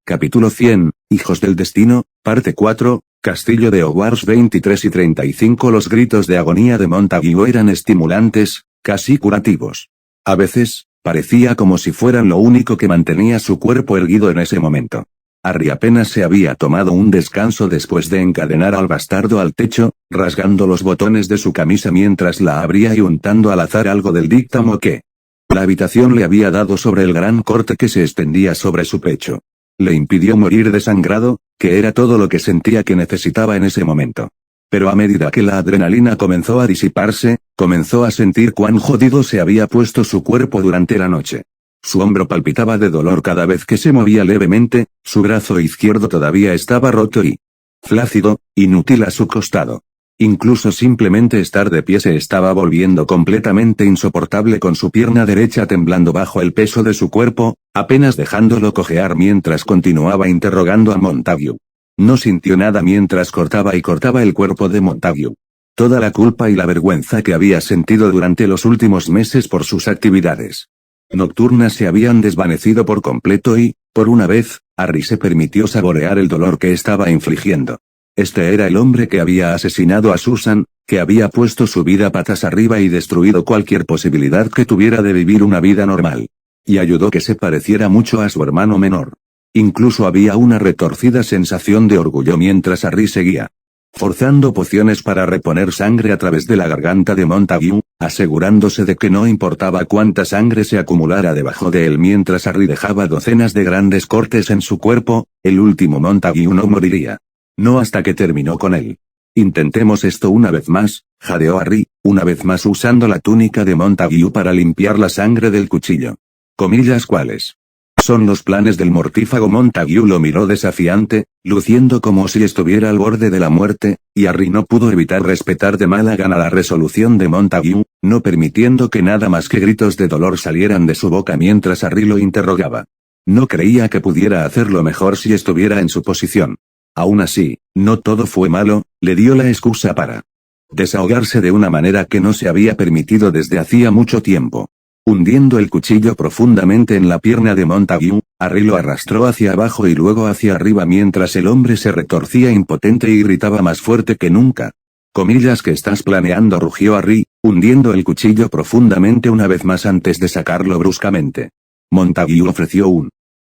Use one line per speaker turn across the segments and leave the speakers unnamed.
Capítulo 100, Hijos del Destino, Parte 4, Castillo de Hogwarts 23 y 35. Los gritos de agonía de Montague eran estimulantes, casi curativos. A veces, parecía como si fueran lo único que mantenía su cuerpo erguido en ese momento. Harry apenas se había tomado un descanso después de encadenar al bastardo al techo, rasgando los botones de su camisa mientras la abría y untando al azar algo del díctamo que la habitación le había dado sobre el gran corte que se extendía sobre su pecho. Le impidió morir desangrado, que era todo lo que sentía que necesitaba en ese momento. Pero a medida que la adrenalina comenzó a disiparse, comenzó a sentir cuán jodido se había puesto su cuerpo durante la noche. Su hombro palpitaba de dolor cada vez que se movía levemente, su brazo izquierdo todavía estaba roto y flácido, inútil a su costado. Incluso simplemente estar de pie se estaba volviendo completamente insoportable con su pierna derecha temblando bajo el peso de su cuerpo, apenas dejándolo cojear mientras continuaba interrogando a Montague. No sintió nada mientras cortaba y cortaba el cuerpo de Montague. Toda la culpa y la vergüenza que había sentido durante los últimos meses por sus actividades nocturnas se habían desvanecido por completo y, por una vez, Harry se permitió saborear el dolor que estaba infligiendo. Este era el hombre que había asesinado a Susan, que había puesto su vida patas arriba y destruido cualquier posibilidad que tuviera de vivir una vida normal. Y ayudó que se pareciera mucho a su hermano menor. Incluso había una retorcida sensación de orgullo mientras Harry seguía forzando pociones para reponer sangre a través de la garganta de Montague, asegurándose de que no importaba cuánta sangre se acumulara debajo de él mientras Harry dejaba docenas de grandes cortes en su cuerpo, el último Montague no moriría. No hasta que terminó con él. Intentemos esto una vez más, jadeó Harry, una vez más usando la túnica de Montague para limpiar la sangre del cuchillo. Comillas ¿cuáles? Son los planes del mortífago. Montague lo miró desafiante, luciendo como si estuviera al borde de la muerte, y Harry no pudo evitar respetar de mala gana la resolución de Montague, no permitiendo que nada más que gritos de dolor salieran de su boca mientras Harry lo interrogaba. No creía que pudiera hacerlo mejor si estuviera en su posición. Aún así, no todo fue malo, le dio la excusa para desahogarse de una manera que no se había permitido desde hacía mucho tiempo. Hundiendo el cuchillo profundamente en la pierna de Montague, Harry lo arrastró hacia abajo y luego hacia arriba mientras el hombre se retorcía impotente y gritaba más fuerte que nunca. Comillas ¿qué estás planeando? Rugió Harry, hundiendo el cuchillo profundamente una vez más antes de sacarlo bruscamente. Montague ofreció un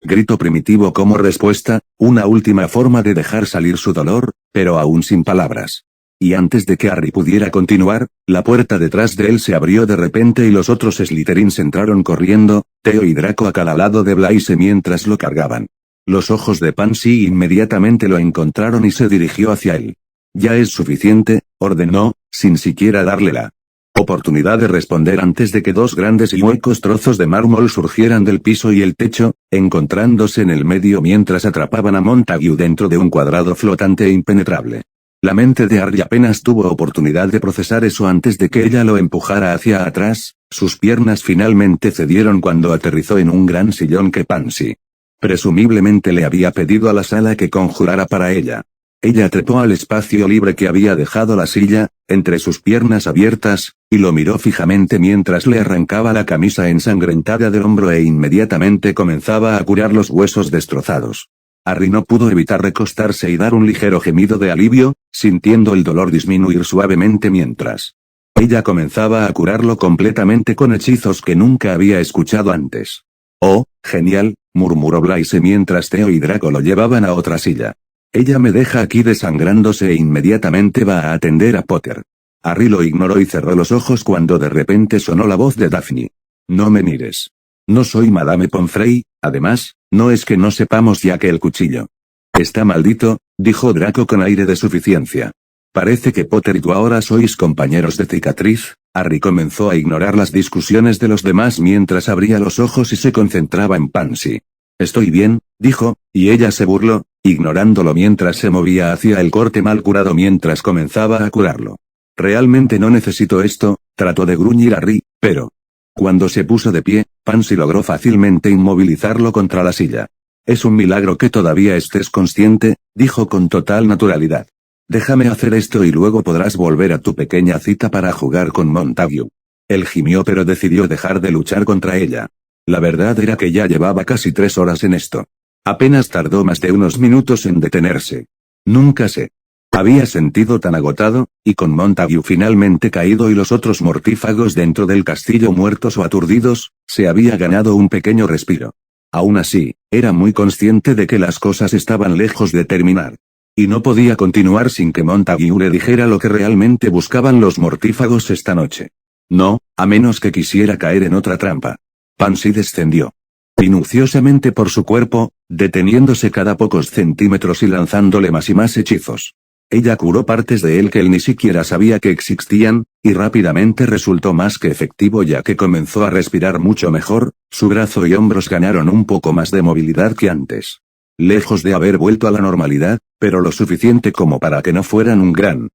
grito primitivo como respuesta, una última forma de dejar salir su dolor, pero aún sin palabras. Y antes de que Harry pudiera continuar, la puerta detrás de él se abrió de repente y los otros Slytherins entraron corriendo, Theo y Draco a cada lado de Blaise mientras lo cargaban. Los ojos de Pansy inmediatamente lo encontraron y se dirigió hacia él. Ya es suficiente, ordenó, sin siquiera darle la oportunidad de responder antes de que dos grandes y huecos trozos de mármol surgieran del piso y el techo, encontrándose en el medio mientras atrapaban a Montague dentro de un cuadrado flotante e impenetrable. La mente de Harry apenas tuvo oportunidad de procesar eso antes de que ella lo empujara hacia atrás, sus piernas finalmente cedieron cuando aterrizó en un gran sillón que Pansy presumiblemente le había pedido a la sala que conjurara para ella. Ella trepó al espacio libre que había dejado la silla, entre sus piernas abiertas, y lo miró fijamente mientras le arrancaba la camisa ensangrentada del hombro e inmediatamente comenzaba a curar los huesos destrozados. Harry no pudo evitar recostarse y dar un ligero gemido de alivio, sintiendo el dolor disminuir suavemente mientras ella comenzaba a curarlo completamente con hechizos que nunca había escuchado antes. «Oh, genial», murmuró Blaise mientras Theo y Draco lo llevaban a otra silla. «Ella me deja aquí desangrándose e inmediatamente va a atender a Potter». Harry lo ignoró y cerró los ojos cuando de repente sonó la voz de Daphne. «No me mires. No soy Madame Pomfrey, además, no es que no sepamos ya que el cuchillo está maldito», dijo Draco con aire de suficiencia. «Parece que Potter y tú ahora sois compañeros de cicatriz». Harry comenzó a ignorar las discusiones de los demás mientras abría los ojos y se concentraba en Pansy. «Estoy bien», dijo, y ella se burló, ignorándolo mientras se movía hacia el corte mal curado mientras comenzaba a curarlo. «Realmente no necesito esto», trató de gruñir Harry, pero cuando se puso de pie, Pansy logró fácilmente inmovilizarlo contra la silla. «Es un milagro que todavía estés consciente», dijo con total naturalidad. «Déjame hacer esto y luego podrás volver a tu pequeña cita para jugar con Montague». Él gimió pero decidió dejar de luchar contra ella. La verdad era que ya llevaba casi 3 horas en esto. Apenas tardó más de unos minutos en detenerse. Nunca se había sentido tan agotado, y con Montague finalmente caído y los otros mortífagos dentro del castillo muertos o aturdidos, se había ganado un pequeño respiro. Aún así, era muy consciente de que las cosas estaban lejos de terminar. Y no podía continuar sin que Montague le dijera lo que realmente buscaban los mortífagos esta noche. No, a menos que quisiera caer en otra trampa. Pansy descendió minuciosamente por su cuerpo, deteniéndose cada pocos centímetros y lanzándole más y más hechizos. Ella curó partes de él que él ni siquiera sabía que existían, y rápidamente resultó más que efectivo ya que comenzó a respirar mucho mejor, su brazo y hombros ganaron un poco más de movilidad que antes. Lejos de haber vuelto a la normalidad, pero lo suficiente como para que no fueran un gran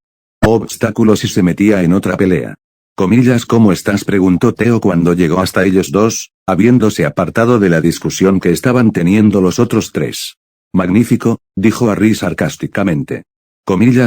obstáculo si se metía en otra pelea. ¿Cómo estás?, preguntó Theo cuando llegó hasta ellos dos, habiéndose apartado de la discusión que estaban teniendo los otros tres. Magnífico, dijo Harry sarcásticamente.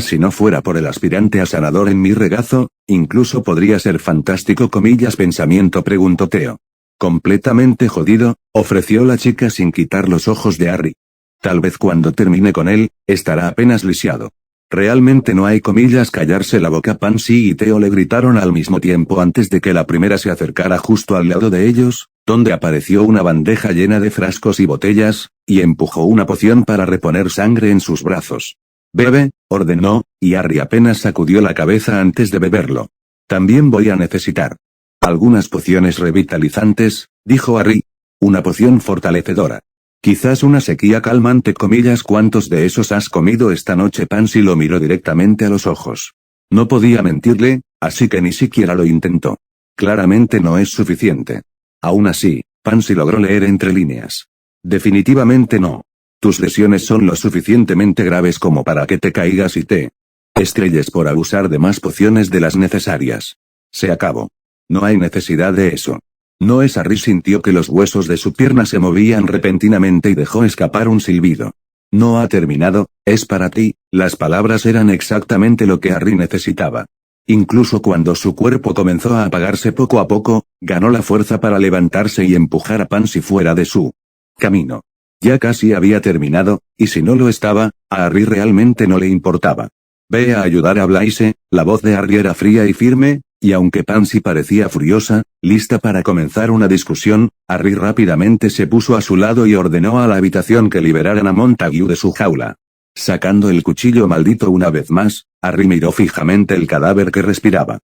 Si no fuera por el aspirante a sanador en mi regazo, incluso podría ser fantástico, pensamiento, preguntó Theo. Completamente jodido, ofreció la chica sin quitar los ojos de Harry. Tal vez cuando termine con él, estará apenas lisiado. Realmente no hay callarse la boca. Pansy y Theo le gritaron al mismo tiempo antes de que la primera se acercara justo al lado de ellos, donde apareció una bandeja llena de frascos y botellas, y empujó una poción para reponer sangre en sus brazos. Bebe, ordenó, y Harry apenas sacudió la cabeza antes de beberlo. También voy a necesitar algunas pociones revitalizantes, dijo Harry. Una poción fortalecedora. Quizás una sequía calmante. ¿Cuántos de esos has comido esta noche? Pansy lo miró directamente a los ojos. No podía mentirle, así que ni siquiera lo intentó. Claramente no es suficiente. Aún así, Pansy logró leer entre líneas. Definitivamente no. Tus lesiones son lo suficientemente graves como para que te caigas y te estrelles por abusar de más pociones de las necesarias. Se acabó. No hay necesidad de eso. No es. Harry sintió que los huesos de su pierna se movían repentinamente y dejó escapar un silbido. No ha terminado, es para ti. Las palabras eran exactamente lo que Harry necesitaba. Incluso cuando su cuerpo comenzó a apagarse poco a poco, ganó la fuerza para levantarse y empujar a Pansy fuera de su camino. Ya casi había terminado, y si no lo estaba, a Harry realmente no le importaba. Ve a ayudar a Blaise. La voz de Harry era fría y firme, y aunque Pansy parecía furiosa, lista para comenzar una discusión, Harry rápidamente se puso a su lado y ordenó a la habitación que liberaran a Montague de su jaula. Sacando el cuchillo maldito una vez más, Harry miró fijamente el cadáver que respiraba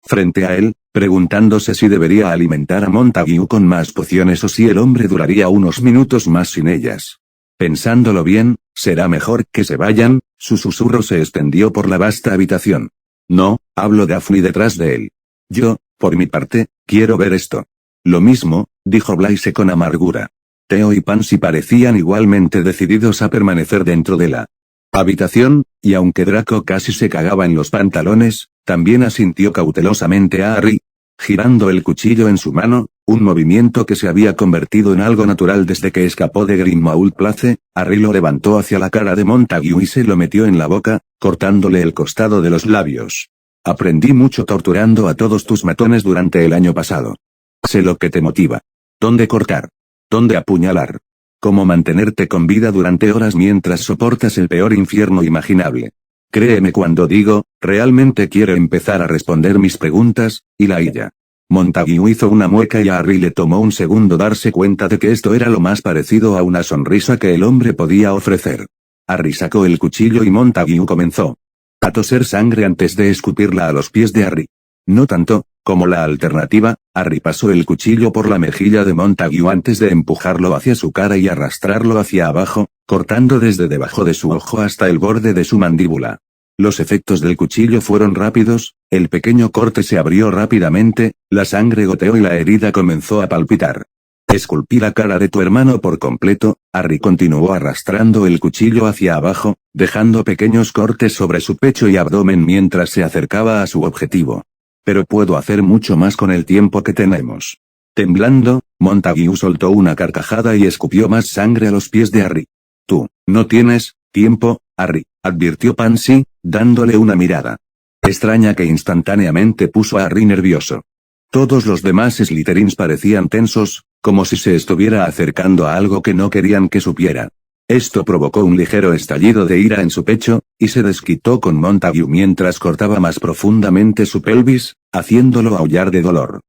frente a él, preguntándose si debería alimentar a Montague con más pociones o si el hombre duraría unos minutos más sin ellas. Pensándolo bien, será mejor que se vayan. Su susurro se extendió por la vasta habitación. No, habló Daphne detrás de él. Yo, por mi parte, quiero ver esto. Lo mismo, dijo Blaise con amargura. Theo y Pansy parecían igualmente decididos a permanecer dentro de la habitación, y aunque Draco casi se cagaba en los pantalones, también asintió cautelosamente a Harry, girando el cuchillo en su mano, un movimiento que se había convertido en algo natural desde que escapó de Grimmauld Place. Harry lo levantó hacia la cara de Montague y se lo metió en la boca, cortándole el costado de los labios. Aprendí mucho torturando a todos tus matones durante el año pasado. Sé lo que te motiva. ¿Dónde cortar? ¿Dónde apuñalar? ¿Cómo mantenerte con vida durante horas mientras soportas el peor infierno imaginable? Créeme cuando digo, realmente quiero empezar a responder mis preguntas, y la ella. Montague hizo una mueca y a Harry le tomó un segundo darse cuenta de que esto era lo más parecido a una sonrisa que el hombre podía ofrecer. Harry sacó el cuchillo y Montague comenzó a toser sangre antes de escupirla a los pies de Harry. No tanto, como la alternativa, Harry pasó el cuchillo por la mejilla de Montague antes de empujarlo hacia su cara y arrastrarlo hacia abajo, cortando desde debajo de su ojo hasta el borde de su mandíbula. Los efectos del cuchillo fueron rápidos, el pequeño corte se abrió rápidamente, la sangre goteó y la herida comenzó a palpitar. Esculpí la cara de tu hermano por completo. Harry continuó arrastrando el cuchillo hacia abajo, dejando pequeños cortes sobre su pecho y abdomen mientras se acercaba a su objetivo. Pero puedo hacer mucho más con el tiempo que tenemos. Temblando, Montague soltó una carcajada y escupió más sangre a los pies de Harry. Tú, no tienes tiempo, Harry, advirtió Pansy, dándole una mirada extraña que instantáneamente puso a Harry nervioso. Todos los demás Slytherins parecían tensos, como si se estuviera acercando a algo que no querían que supiera. Esto provocó un ligero estallido de ira en su pecho, y se desquitó con Montague mientras cortaba más profundamente su pelvis, haciéndolo aullar de dolor.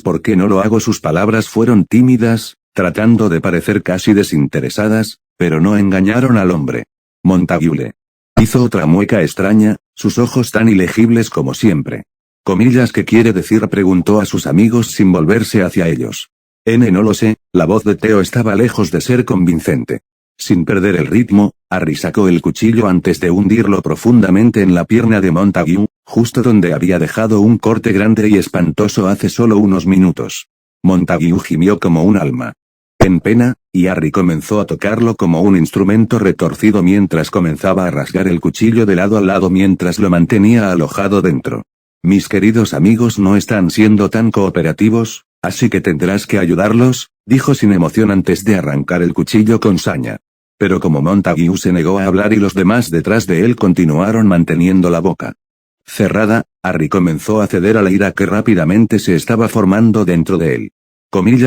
¿Por qué no lo hago? Sus palabras fueron tímidas, tratando de parecer casi desinteresadas, pero no engañaron al hombre. Montague le hizo otra mueca extraña, sus ojos tan ilegibles como siempre. ¿Qué quiere decir? Preguntó a sus amigos sin volverse hacia ellos. No lo sé, la voz de Theo estaba lejos de ser convincente. Sin perder el ritmo, Harry sacó el cuchillo antes de hundirlo profundamente en la pierna de Montague, justo donde había dejado un corte grande y espantoso hace solo unos minutos. Montague gimió como un alma en pena, y Harry comenzó a tocarlo como un instrumento retorcido mientras comenzaba a rasgar el cuchillo de lado a lado mientras lo mantenía alojado dentro. Mis queridos amigos no están siendo tan cooperativos, así que tendrás que ayudarlos, dijo sin emoción antes de arrancar el cuchillo con saña. Pero como Montague se negó a hablar y los demás detrás de él continuaron manteniendo la boca cerrada, Harry comenzó a ceder a la ira que rápidamente se estaba formando dentro de él.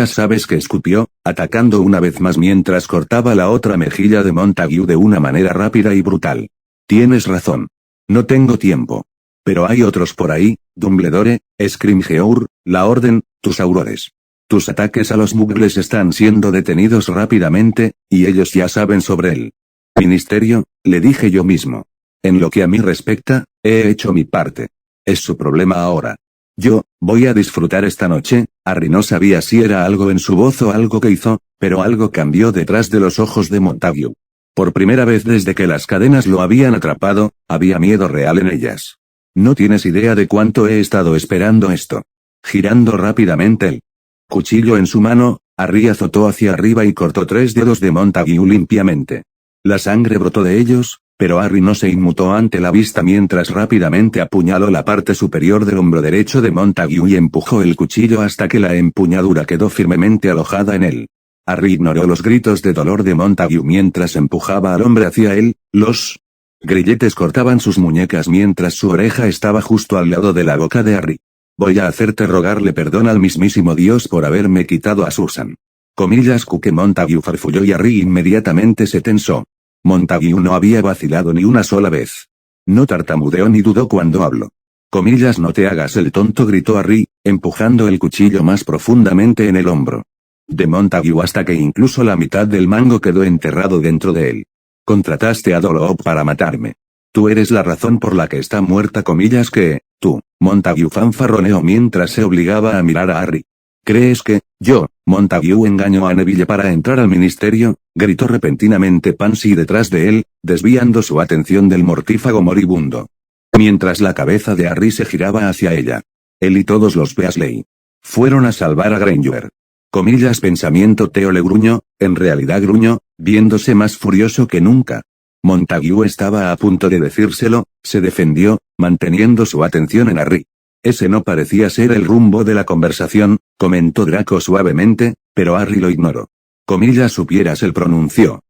¿Sabes qué? Escupió, atacando una vez más mientras cortaba la otra mejilla de Montague de una manera rápida y brutal. Tienes razón. No tengo tiempo. Pero hay otros por ahí, Dumbledore, Scrimgeour, la Orden, tus aurores. Tus ataques a los muggles están siendo detenidos rápidamente, y ellos ya saben sobre él. Ministerio, le dije yo mismo. En lo que a mí respecta, he hecho mi parte. Es su problema ahora. Yo, voy a disfrutar esta noche. Harry no sabía si era algo en su voz o algo que hizo, pero algo cambió detrás de los ojos de Montague. Por primera vez desde que las cadenas lo habían atrapado, había miedo real en ellas. No tienes idea de cuánto he estado esperando esto. Girando rápidamente el cuchillo en su mano, Harry azotó hacia arriba y cortó 3 dedos de Montague limpiamente. La sangre brotó de ellos, pero Harry no se inmutó ante la vista mientras rápidamente apuñaló la parte superior del hombro derecho de Montague y empujó el cuchillo hasta que la empuñadura quedó firmemente alojada en él. Harry ignoró los gritos de dolor de Montague mientras empujaba al hombre hacia él, los grilletes cortaban sus muñecas mientras su oreja estaba justo al lado de la boca de Harry. Voy a hacerte rogarle perdón al mismísimo Dios por haberme quitado a Susan. Que Montague farfulló y Harry inmediatamente se tensó. Montague no había vacilado ni una sola vez. No tartamudeó ni dudó cuando habló. No te hagas el tonto, gritó Harry, empujando el cuchillo más profundamente en el hombro de Montague hasta que incluso la mitad del mango quedó enterrado dentro de él. Contrataste a Dolohop para matarme. Tú eres la razón por la que está muerta, tú, Montague fanfarroneó mientras se obligaba a mirar a Harry. ¿Crees que, yo, Montague engañó a Neville para entrar al ministerio? Gritó repentinamente Pansy detrás de él, desviando su atención del mortífago moribundo. Mientras la cabeza de Harry se giraba hacia ella. Él y todos los Weasley fueron a salvar a Granger. Pensamiento Theo le gruñó, en realidad gruñó, viéndose más furioso que nunca. Montague estaba a punto de decírselo, se defendió, manteniendo su atención en Harry. Ese no parecía ser el rumbo de la conversación, comentó Draco suavemente, pero Harry lo ignoró. Supieras, él pronunció.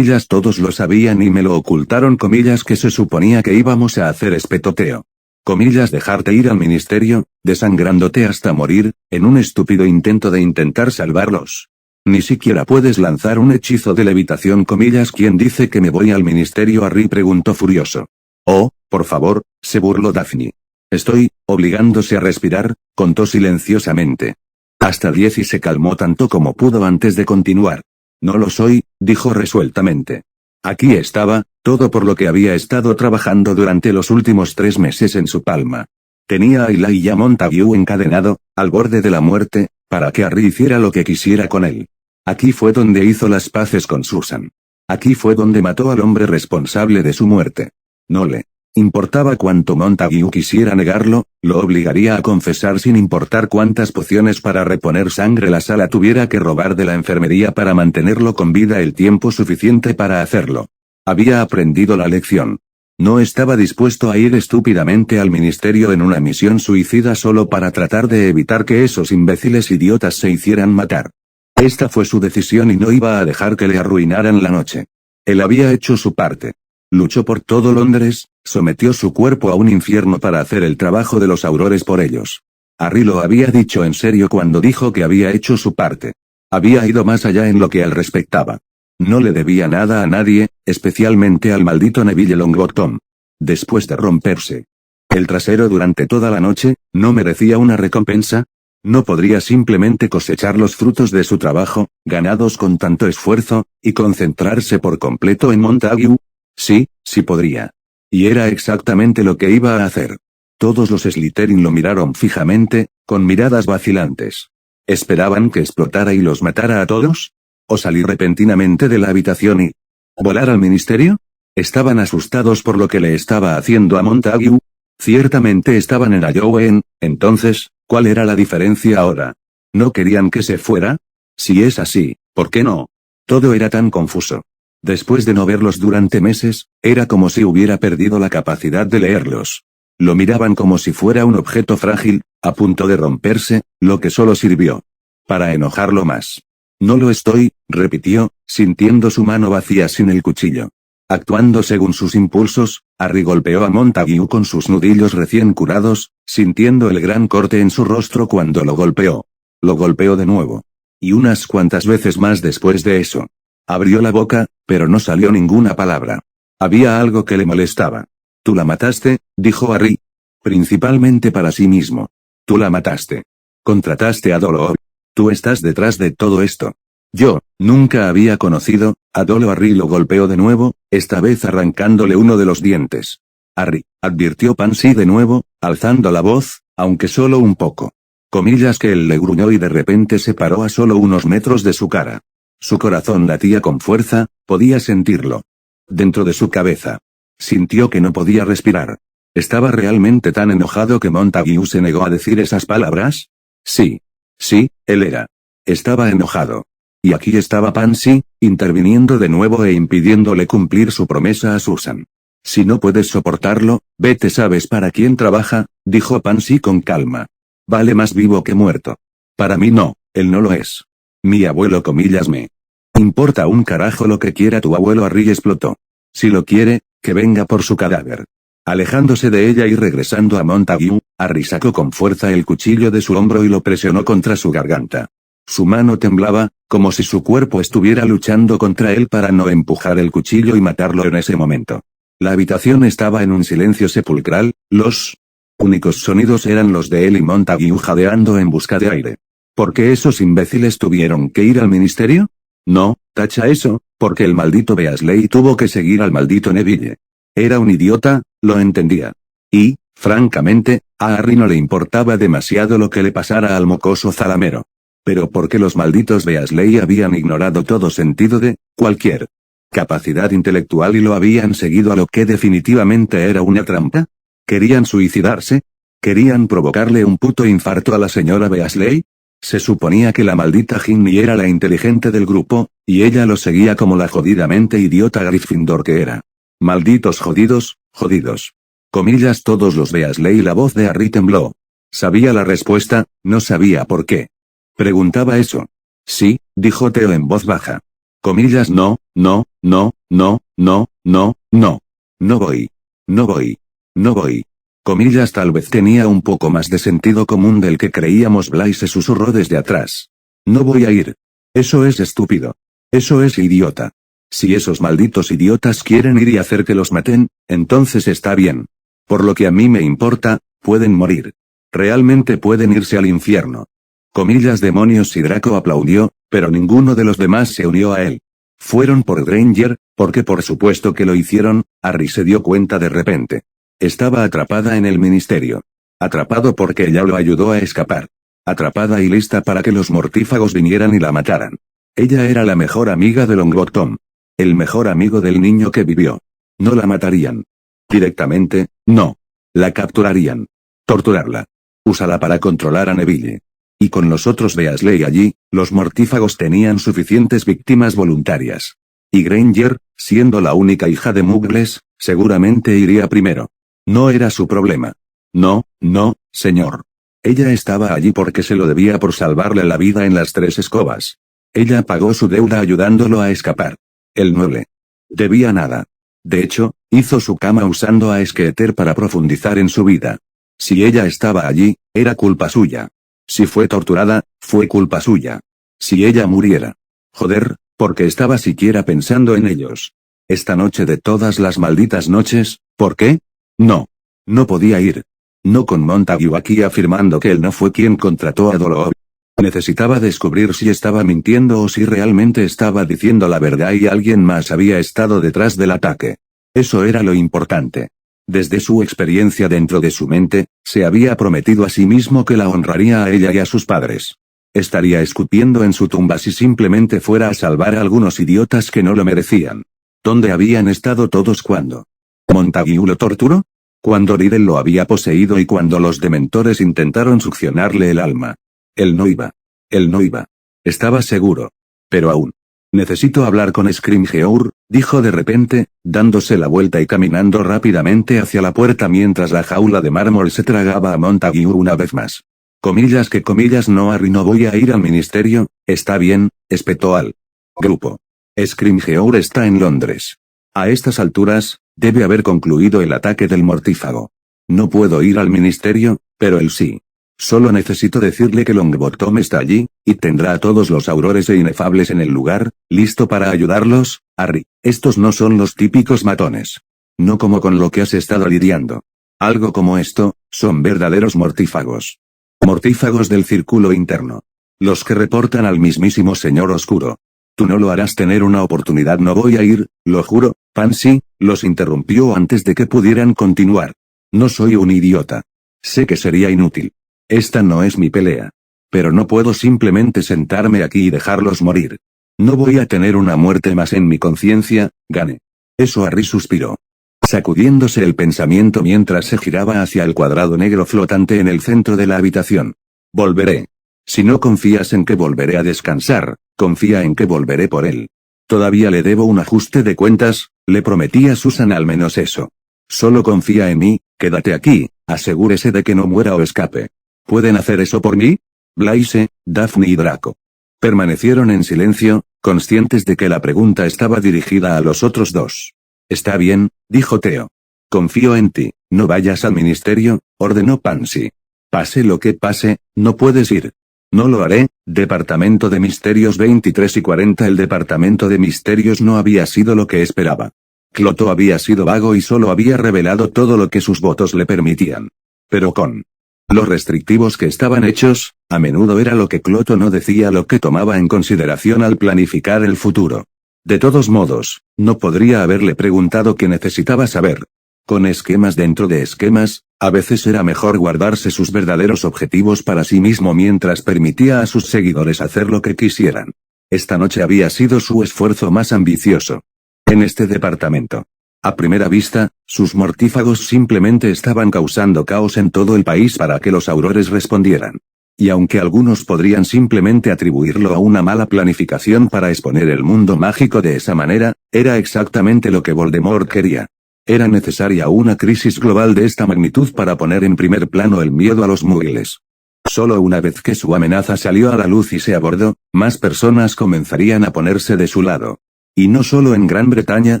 Todos lo sabían y me lo ocultaron. Que se suponía que íbamos a hacer, espetó Theo. Dejarte ir al ministerio, desangrándote hasta morir, en un estúpido intento de intentar salvarlos. Ni siquiera puedes lanzar un hechizo de levitación. ¿Quién dice que me voy al ministerio? Harry preguntó furioso. Oh, por favor, se burló Daphne. Estoy, obligándose a respirar, contó silenciosamente. Hasta 10 y se calmó tanto como pudo antes de continuar. No lo soy, dijo resueltamente. Aquí estaba, todo por lo que había estado trabajando durante los últimos 3 meses en su palma. Tenía a Eli y a Montague encadenado, al borde de la muerte, para que Harry hiciera lo que quisiera con él. Aquí fue donde hizo las paces con Susan. Aquí fue donde mató al hombre responsable de su muerte. No le importaba cuánto Montague quisiera negarlo, lo obligaría a confesar sin importar cuántas pociones para reponer sangre la sala tuviera que robar de la enfermería para mantenerlo con vida el tiempo suficiente para hacerlo. Había aprendido la lección. No estaba dispuesto a ir estúpidamente al ministerio en una misión suicida solo para tratar de evitar que esos imbéciles idiotas se hicieran matar. Esta fue su decisión y no iba a dejar que le arruinaran la noche. Él había hecho su parte. Luchó por todo Londres, sometió su cuerpo a un infierno para hacer el trabajo de los aurores por ellos. Harry lo había dicho en serio cuando dijo que había hecho su parte. Había ido más allá en lo que a él respectaba. No le debía nada a nadie, especialmente al maldito Neville Longbottom. Después de romperse el trasero durante toda la noche, ¿no merecía una recompensa? ¿No podría simplemente cosechar los frutos de su trabajo, ganados con tanto esfuerzo, y concentrarse por completo en Montague? Sí, sí podría. Y era exactamente lo que iba a hacer. Todos los Slytherin lo miraron fijamente, con miradas vacilantes. ¿Esperaban que explotara y los matara a todos? ¿O salir repentinamente de la habitación y volar al ministerio? ¿Estaban asustados por lo que le estaba haciendo a Montague? Ciertamente estaban en Halloween, entonces, ¿cuál era la diferencia ahora? ¿No querían que se fuera? Si es así, ¿por qué no? Todo era tan confuso. Después de no verlos durante meses, era como si hubiera perdido la capacidad de leerlos. Lo miraban como si fuera un objeto frágil, a punto de romperse, lo que solo sirvió para enojarlo más. No lo estoy, repitió, sintiendo su mano vacía sin el cuchillo. Actuando según sus impulsos, Harry golpeó a Montague con sus nudillos recién curados, sintiendo el gran corte en su rostro cuando lo golpeó. Lo golpeó de nuevo. Y unas cuantas veces más después de eso. Abrió la boca, pero no salió ninguna palabra. Había algo que le molestaba. «Tú la mataste», dijo Harry. Principalmente para sí mismo. «Tú la mataste. Contrataste a Dolo. Tú estás detrás de todo esto». Yo, nunca había conocido a Dolo. Harry lo golpeó de nuevo, esta vez arrancándole uno de los dientes. «Harry», advirtió Pansy de nuevo, alzando la voz, aunque solo un poco. Comillas que él le gruñó y de repente se paró a solo unos metros de su cara. Su corazón latía con fuerza, podía sentirlo. Dentro de su cabeza. Sintió que no podía respirar. ¿Estaba realmente tan enojado que Montague se negó a decir esas palabras? Sí. Sí, él era. Estaba enojado. Y aquí estaba Pansy, interviniendo de nuevo e impidiéndole cumplir su promesa a Susan. «Si no puedes soportarlo, vete. ¿Sabes para quién trabaja?», dijo Pansy con calma. «Vale más vivo que muerto». «Para mí no, él no lo es. Mi abuelo comillas me importa un carajo lo que quiera tu abuelo». Harry explotó. «Si lo quiere, que venga por su cadáver». Alejándose de ella y regresando a Montague, Harry sacó con fuerza el cuchillo de su hombro y lo presionó contra su garganta. Su mano temblaba, como si su cuerpo estuviera luchando contra él para no empujar el cuchillo y matarlo en ese momento. La habitación estaba en un silencio sepulcral, los únicos sonidos eran los de él y Montague jadeando en busca de aire. ¿Por qué esos imbéciles tuvieron que ir al ministerio? No, tacha eso, porque el maldito Weasley tuvo que seguir al maldito Neville. Era un idiota, lo entendía. Y, francamente, a Harry no le importaba demasiado lo que le pasara al mocoso zalamero. Pero porque los malditos Weasley habían ignorado todo sentido de cualquier capacidad intelectual y lo habían seguido a lo que definitivamente era una trampa. ¿Querían suicidarse? ¿Querían provocarle un puto infarto a la señora Weasley? Se suponía que la maldita Ginny era la inteligente del grupo, y ella lo seguía como la jodidamente idiota Gryffindor que era. Malditos jodidos, jodidos. Comillas todos los Weasley. La voz de Harry tembló. Sabía la respuesta, no sabía por qué. Preguntaba eso. Sí, dijo Theo en voz baja. Comillas no, no, no, no, no, no, no. No voy. No voy. No voy. Comillas tal vez tenía un poco más de sentido común del que creíamos. Blaise susurró desde atrás. No voy a ir. Eso es estúpido. Eso es idiota. Si esos malditos idiotas quieren ir y hacer que los maten, entonces está bien. Por lo que a mí me importa, pueden morir. Realmente pueden irse al infierno. Comillas demonios. Y Draco aplaudió, pero ninguno de los demás se unió a él. Fueron por Granger, porque por supuesto que lo hicieron. Harry se dio cuenta de repente. Estaba atrapada en el ministerio. Atrapado porque ella lo ayudó a escapar. Atrapada y lista para que los mortífagos vinieran y la mataran. Ella era la mejor amiga de Longbottom. El mejor amigo del niño que vivió. No la matarían. Directamente, no. La capturarían. Torturarla. Úsala para controlar a Neville. Y con los otros Weasley allí, los mortífagos tenían suficientes víctimas voluntarias. Y Granger, siendo la única hija de muggles, seguramente iría primero. No era su problema. No, no, señor. Ella estaba allí porque se lo debía por salvarle la vida en las 3 escobas. Ella pagó su deuda ayudándolo a escapar. Él no le debía nada. De hecho, hizo su cama usando a Skeeter para profundizar en su vida. Si ella estaba allí, era culpa suya. Si fue torturada, fue culpa suya. Si ella muriera. Joder, Porque estaba siquiera pensando en ellos. Esta noche de todas las malditas noches, ¿por qué? No. No podía ir. No con Montague aquí afirmando que él no fue quien contrató a Dolores. Necesitaba descubrir si estaba mintiendo o si realmente estaba diciendo la verdad y alguien más había estado detrás del ataque. Eso era lo importante. Desde su experiencia dentro de su mente, se había prometido a sí mismo que la honraría a ella y a sus padres. Estaría escupiendo en su tumba si simplemente fuera a salvar a algunos idiotas que no lo merecían. ¿Dónde habían estado todos cuando Montague lo torturó? Cuando Riddle lo había poseído y cuando los dementores intentaron succionarle el alma. Él no iba. Él no iba. Estaba seguro. Pero aún. Necesito hablar con Scrimgeour, dijo de repente, dándose la vuelta y caminando rápidamente hacia la puerta mientras la jaula de mármol se tragaba a Montague una vez más. Comillas que comillas no Harry, no voy a ir al ministerio, está bien, espetó al grupo. Scrimgeour está en Londres. A estas alturas, debe haber concluido el ataque del mortífago. No puedo ir al ministerio, pero él sí. Solo necesito decirle que Longbottom está allí, y tendrá a todos los aurores e inefables en el lugar, listo para ayudarlos. Harry, estos no son los típicos matones. No como con lo que has estado lidiando. Algo como esto, son verdaderos mortífagos. Mortífagos del círculo interno. Los que reportan al mismísimo Señor Oscuro. Tú no lo harás tener una oportunidad, no voy a ir, lo juro. Pansy, los interrumpió antes de que pudieran continuar. No soy un idiota. Sé que sería inútil. Esta no es mi pelea. Pero no puedo simplemente sentarme aquí y dejarlos morir. No voy a tener una muerte más en mi conciencia, gane. Eso Harry suspiró. Sacudiéndose el pensamiento mientras se giraba hacia el cuadrado negro flotante en el centro de la habitación. Volveré. Si no confías en que volveré a descansar, confía en que volveré por él. Todavía le debo un ajuste de cuentas, le prometí a Susan al menos eso. Solo confía en mí, quédate aquí, asegúrese de que no muera o escape. ¿Pueden hacer eso por mí? Blaise, Daphne y Draco. Permanecieron en silencio, conscientes de que la pregunta estaba dirigida a los otros dos. Está bien, dijo Theo. Confío en ti, no vayas al ministerio, ordenó Pansy. Pase lo que pase, no puedes ir. No lo haré, Departamento de Misterios 23 y 40. El Departamento de Misterios no había sido lo que esperaba. Cloto había sido vago y solo había revelado todo lo que sus votos le permitían. Pero con los restrictivos que estaban hechos, a menudo era lo que Cloto no decía lo que tomaba en consideración al planificar el futuro. De todos modos, no podría haberle preguntado qué necesitaba saber. Con esquemas dentro de esquemas, a veces era mejor guardarse sus verdaderos objetivos para sí mismo mientras permitía a sus seguidores hacer lo que quisieran. Esta noche había sido su esfuerzo más ambicioso. En este departamento. A primera vista, sus mortífagos simplemente estaban causando caos en todo el país para que los aurores respondieran. Y aunque algunos podrían simplemente atribuirlo a una mala planificación para exponer el mundo mágico de esa manera, era exactamente lo que Voldemort quería. Era necesaria una crisis global de esta magnitud para poner en primer plano el miedo a los muggles. Solo una vez que su amenaza salió a la luz y se abordó, más personas comenzarían a ponerse de su lado. Y no solo en Gran Bretaña,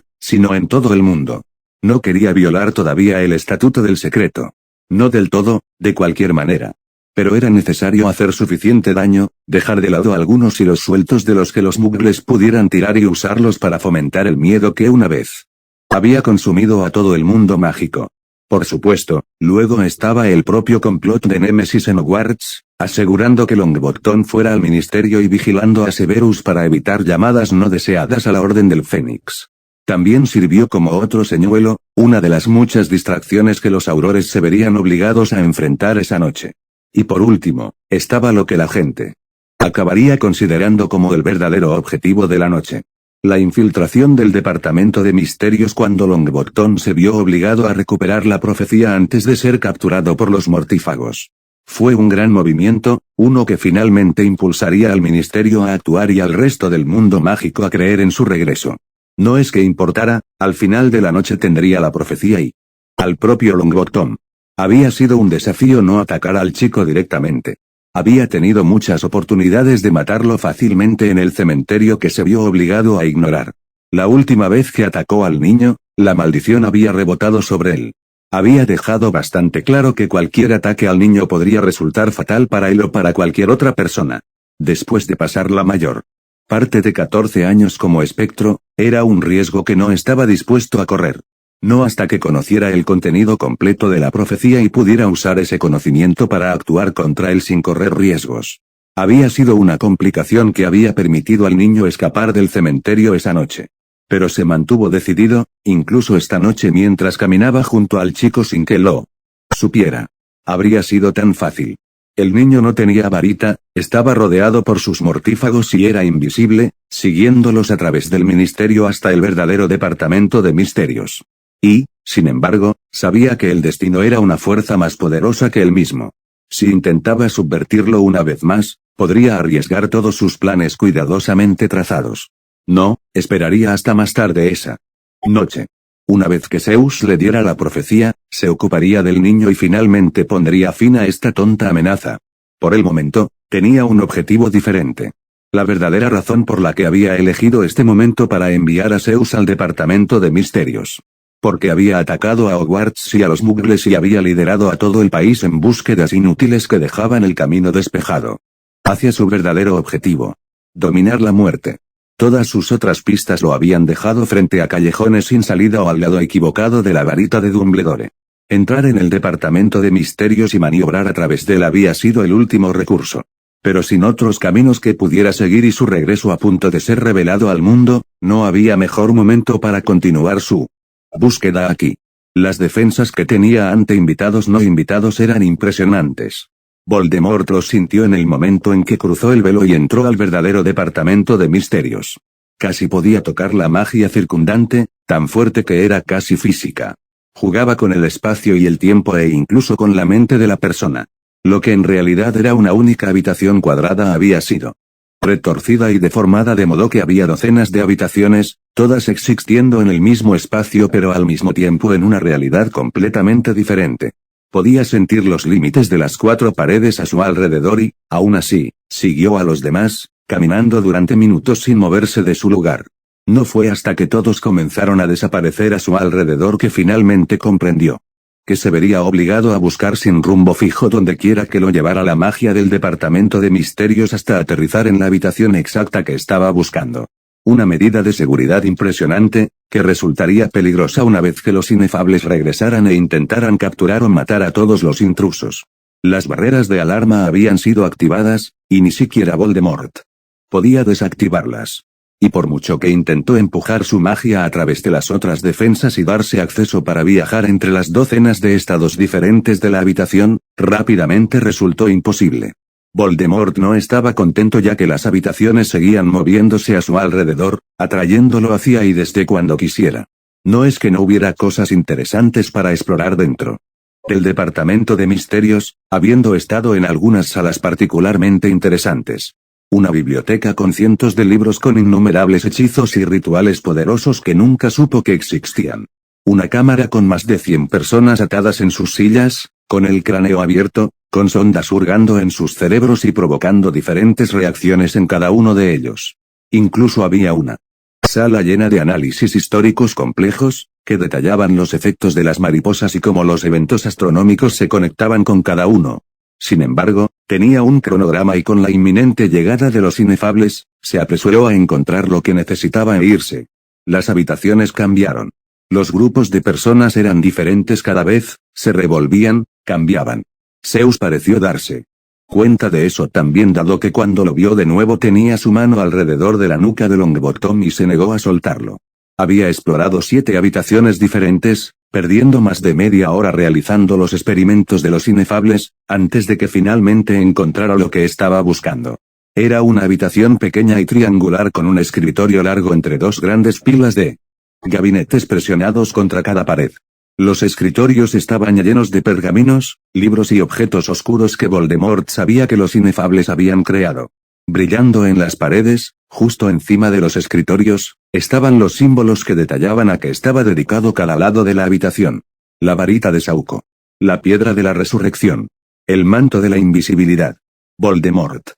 sino en todo el mundo. No quería violar todavía el estatuto del secreto. No del todo, de cualquier manera. Pero era necesario hacer suficiente daño, dejar de lado algunos hilos sueltos de los que los muggles pudieran tirar y usarlos para fomentar el miedo que una vez había consumido a todo el mundo mágico. Por supuesto, luego estaba el propio complot de Némesis en Hogwarts, asegurando que Longbottom fuera al ministerio y vigilando a Severus para evitar llamadas no deseadas a la Orden del Fénix. También sirvió como otro señuelo, una de las muchas distracciones que los aurores se verían obligados a enfrentar esa noche. Y por último, estaba lo que la gente acabaría considerando como el verdadero objetivo de la noche. La infiltración del Departamento de Misterios cuando Longbottom se vio obligado a recuperar la profecía antes de ser capturado por los mortífagos. Fue un gran movimiento, uno que finalmente impulsaría al ministerio a actuar y al resto del mundo mágico a creer en su regreso. No es que importara, al final de la noche tendría la profecía y al propio Longbottom. Había sido un desafío no atacar al chico directamente. Había tenido muchas oportunidades de matarlo fácilmente en el cementerio que se vio obligado a ignorar. La última vez que atacó al niño, la maldición había rebotado sobre él. Había dejado bastante claro que cualquier ataque al niño podría resultar fatal para él o para cualquier otra persona. Después de pasar la mayor Parte de 14 años como espectro, era un riesgo que no estaba dispuesto a correr. No hasta que conociera el contenido completo de la profecía y pudiera usar ese conocimiento para actuar contra él sin correr riesgos. Había sido una complicación que había permitido al niño escapar del cementerio esa noche. Pero se mantuvo decidido, incluso esta noche mientras caminaba junto al chico sin que lo supiera. Habría sido tan fácil. El niño no tenía varita, estaba rodeado por sus mortífagos y era invisible, siguiéndolos a través del ministerio hasta el verdadero departamento de misterios. Y, sin embargo, sabía que el destino era una fuerza más poderosa que él mismo. Si intentaba subvertirlo una vez más, podría arriesgar todos sus planes cuidadosamente trazados. No, esperaría hasta más tarde esa noche. Una vez que Zeus le diera la profecía, se ocuparía del niño y finalmente pondría fin a esta tonta amenaza. Por el momento, tenía un objetivo diferente. La verdadera razón por la que había elegido este momento para enviar a Zeus al departamento de misterios. Porque había atacado a Hogwarts y a los muggles y había liderado a todo el país en búsquedas inútiles que dejaban el camino despejado. Hacia su verdadero objetivo. Dominar la muerte. Todas sus otras pistas lo habían dejado frente a callejones sin salida o al lado equivocado de la varita de Dumbledore. Entrar en el departamento de misterios y maniobrar a través de él había sido el último recurso. Pero sin otros caminos que pudiera seguir y su regreso a punto de ser revelado al mundo, no había mejor momento para continuar su búsqueda aquí. Las defensas que tenía ante invitados no invitados eran impresionantes. Voldemort los sintió en el momento en que cruzó el velo y entró al verdadero departamento de misterios. Casi podía tocar la magia circundante, tan fuerte que era casi física. Jugaba con el espacio y el tiempo e incluso con la mente de la persona. Lo que en realidad era una única habitación cuadrada había sido retorcida y deformada de modo que había docenas de habitaciones, todas existiendo en el mismo espacio pero al mismo tiempo en una realidad completamente diferente. Podía sentir los límites de las 4 paredes a su alrededor y, aún así, siguió a los demás, caminando durante minutos sin moverse de su lugar. No fue hasta que todos comenzaron a desaparecer a su alrededor que finalmente comprendió que se vería obligado a buscar sin rumbo fijo donde quiera que lo llevara la magia del departamento de misterios hasta aterrizar en la habitación exacta que estaba buscando. Una medida de seguridad impresionante, que resultaría peligrosa una vez que los inefables regresaran e intentaran capturar o matar a todos los intrusos. Las barreras de alarma habían sido activadas, y ni siquiera Voldemort podía desactivarlas. Y por mucho que intentó empujar su magia a través de las otras defensas y darse acceso para viajar entre las docenas de estados diferentes de la habitación, rápidamente resultó imposible. Voldemort no estaba contento ya que las habitaciones seguían moviéndose a su alrededor, atrayéndolo hacia y desde cuando quisiera. No es que no hubiera cosas interesantes para explorar dentro del departamento de misterios, habiendo estado en algunas salas particularmente interesantes. Una biblioteca con cientos de libros con innumerables hechizos y rituales poderosos que nunca supo que existían. Una cámara con más de 100 personas atadas en sus sillas, con el cráneo abierto, con sondas hurgando en sus cerebros y provocando diferentes reacciones en cada uno de ellos. Incluso había una sala llena de análisis históricos complejos, que detallaban los efectos de las mariposas y cómo los eventos astronómicos se conectaban con cada uno. Sin embargo, tenía un cronograma y con la inminente llegada de los inefables, se apresuró a encontrar lo que necesitaba e irse. Las habitaciones cambiaron. Los grupos de personas eran diferentes cada vez, se revolvían, cambiaban. Zeus pareció darse cuenta de eso también dado que cuando lo vio de nuevo tenía su mano alrededor de la nuca de Longbottom y se negó a soltarlo. Había explorado 7 habitaciones diferentes, perdiendo más de media hora realizando los experimentos de los inefables, antes de que finalmente encontrara lo que estaba buscando. Era una habitación pequeña y triangular con un escritorio largo entre 2 grandes pilas de gabinetes presionados contra cada pared. Los escritorios estaban llenos de pergaminos, libros y objetos oscuros que Voldemort sabía que los inefables habían creado. Brillando en las paredes, justo encima de los escritorios, estaban los símbolos que detallaban a qué estaba dedicado cada lado de la habitación. La varita de Sauco. La piedra de la resurrección. El manto de la invisibilidad. Voldemort